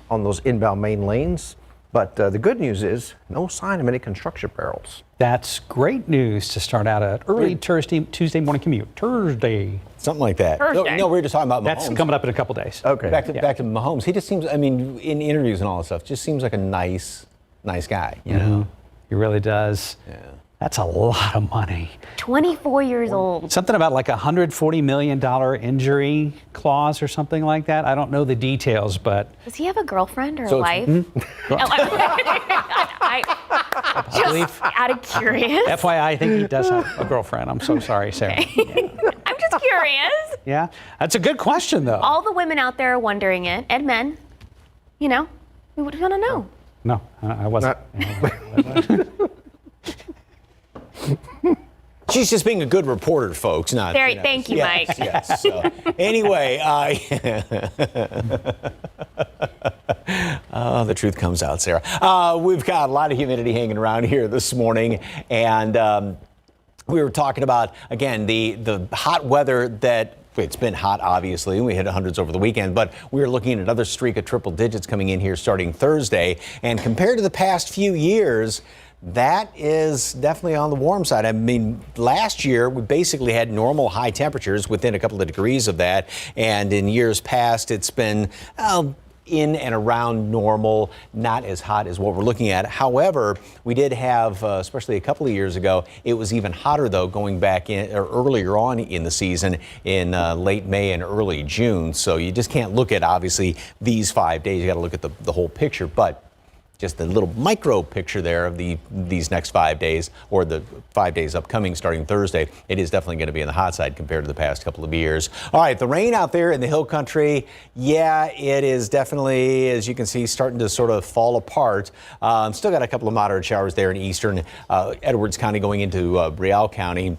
on those inbound main lanes, but the good news is no sign of any construction barrels. That's great news to start out an early Tuesday morning commute. Thursday. Something like that. Thursday. No, we were just talking about Mahomes. That's coming up in a couple days. Okay. Back to Mahomes. He just seems, in interviews and all that stuff, just seems like a nice guy, you know? He really does. Yeah. That's a lot of money. 24 years old. Something about like a $140 million injury clause or something like that. I don't know the details, but... Does he have a girlfriend or a wife? Just out of curious. FYI, I think he does have a girlfriend. I'm so sorry, Sarah. Okay. I'm just curious. Yeah, that's a good question, though. All the women out there are wondering it, and men, we would want to know. No, I wasn't. She's just being a good reporter, folks. Not. Thank you, yes, Mike. Yes. So, anyway, the truth comes out, Sarah. We've got a lot of humidity hanging around here this morning, and we were talking about again the hot weather that. It's been hot, obviously. We hit hundreds over the weekend, but we're looking at another streak of triple digits coming in here starting Thursday. And compared to the past few years, that is definitely on the warm side. I mean, last year, we basically had normal high temperatures within a couple of degrees of that. And in years past, it's been in and around normal, not as hot as what we're looking at. However, we did have, especially a couple of years ago, it was even hotter, though, going back in or earlier on in the season in late May and early June. So you just can't look at, obviously, these 5 days. You got to look at the whole picture. But just the little micro picture there of these next 5 days, or the 5 days upcoming starting Thursday, it is definitely going to be on the hot side compared to the past couple of years. All right, the rain out there in the hill country, yeah, it is definitely, as you can see, starting to sort of fall apart. Still got a couple of moderate showers there in eastern Edwards County going into Brielle County.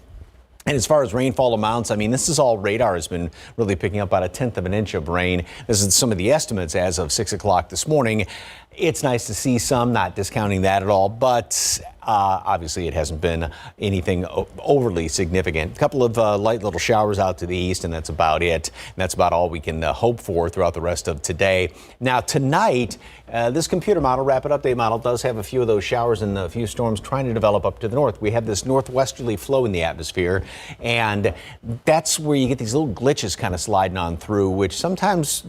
And as far as rainfall amounts, I mean, this is all radar has been really picking up about 1/10 of an inch of rain. This is some of the estimates as of 6 o'clock this morning. It's nice to see some, not discounting that at all, but obviously it hasn't been anything overly significant. A couple of light little showers out to the east, and that's about it. And that's about all we can hope for throughout the rest of today. Now, tonight, this computer model, rapid update model, does have a few of those showers and a few storms trying to develop up to the north. We have this northwesterly flow in the atmosphere, and that's where you get these little glitches kind of sliding on through, which sometimes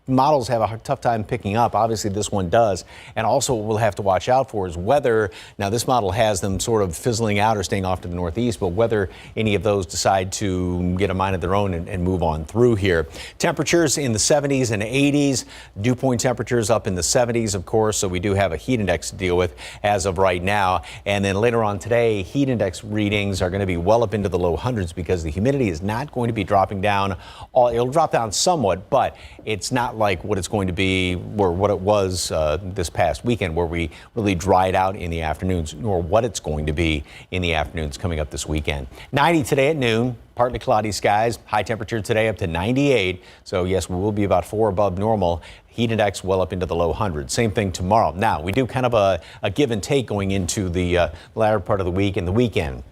models have a tough time picking up. Obviously, this one does. And also what we'll have to watch out for is weather. Now, this model has them sort of fizzling out or staying off to the northeast, but whether any of those decide to get a mind of their own and move on through here. Temperatures in the 70s and 80s. Dew point temperatures up in the 70s, of course, so we do have a heat index to deal with as of right now. And then later on today, heat index readings are going to be well up into the low hundreds because the humidity is not going to be dropping down. It'll drop down somewhat, but it's not like what it's going to be or what it was this past weekend where we really dried out in the afternoons, nor what it's going to be in the afternoons coming up this weekend. 90 today at noon. Partly cloudy skies. High temperature today up to 98. So yes, we will be about 4 above normal. Heat index well up into the low hundreds. Same thing tomorrow. Now we do kind of a give and take going into the latter part of the week and the weekend.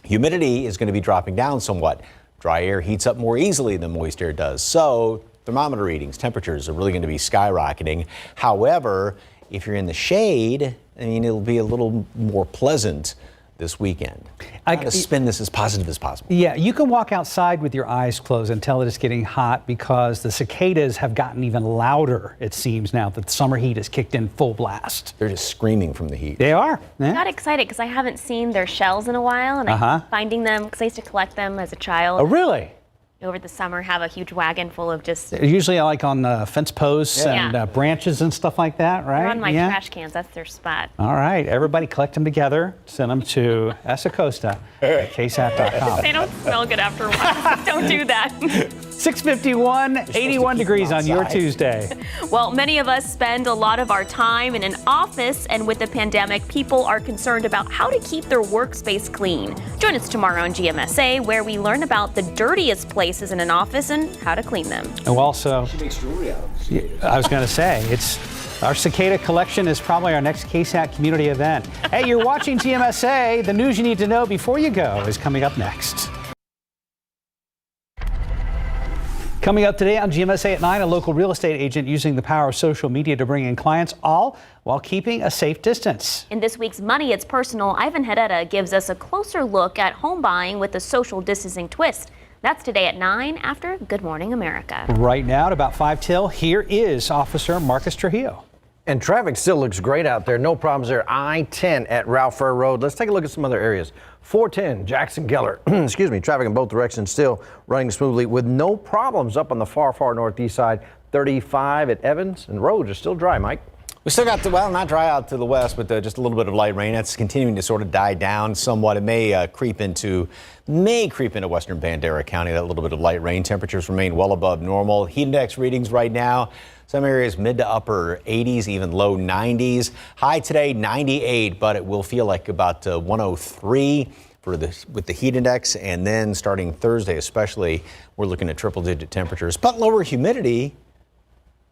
Humidity is going to be dropping down somewhat. Dry air heats up more easily than moist air does. So thermometer readings, temperatures are really going to be skyrocketing. However, if you're in the shade, I mean, it'll be a little more pleasant this weekend. I got to spin this as positive as possible. Yeah, you can walk outside with your eyes closed and tell that it's getting hot because the cicadas have gotten even louder, it seems, now that the summer heat has kicked in full blast. They're just screaming from the heat. They are. Yeah. I got excited because I haven't seen their shells in a while, and I'm finding them because I used to collect them as a child. Oh, really? Over the summer, have a huge wagon full of just... They're usually like on fence posts and branches and stuff like that, right? They're on my trash cans. That's their spot. All right. Everybody collect them together. Send them to Esacosta at KSAT.com. They don't smell good after a while. Don't do that. 6:51, 81 degrees on your Tuesday. Well, many of us spend a lot of our time in an office, and with the pandemic, people are concerned about how to keep their workspace clean. Join us tomorrow on GMSA, where we learn about the dirtiest places in an office and how to clean them. And also, She makes jewelry out of it. I was going to say, our cicada collection is probably our next KSAT community event. Hey, you're watching GMSA. The news you need to know before you go is coming up next. Coming up today on GMSA at 9, a local real estate agent using the power of social media to bring in clients, all while keeping a safe distance. In this week's Money It's Personal, Ivan Herrera gives us a closer look at home buying with a social distancing twist. That's today at 9 after Good Morning America. Right now at about 5 till, here is Officer Marcus Trujillo. And traffic still looks great out there. No problems there. I-10 at Ralph Fur Road. Let's take a look at some other areas. 410 Jackson Geller. Excuse me. Traffic in both directions still running smoothly with no problems up on the far northeast side. 35 at Evans, and roads are still dry, Mike. We still got, not dry out to the west, but just a little bit of light rain. That's continuing to sort of die down somewhat. It may creep into western Bandera County, that little bit of light rain. Temperatures remain well above normal. Heat index readings right now, some areas mid to upper 80s, even low 90s. High today, 98, but it will feel like about 103 with the heat index. And then starting Thursday especially, we're looking at triple-digit temperatures, but lower humidity,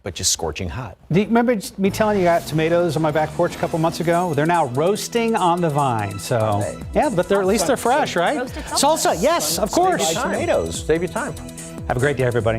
but just scorching hot. Do you remember me telling you I got tomatoes on my back porch a couple months ago? They're now roasting on the vine. So, yeah, but at least they're fresh, right? Salsa, yes, of course. Tomatoes. Save your time. Have a great day, everybody.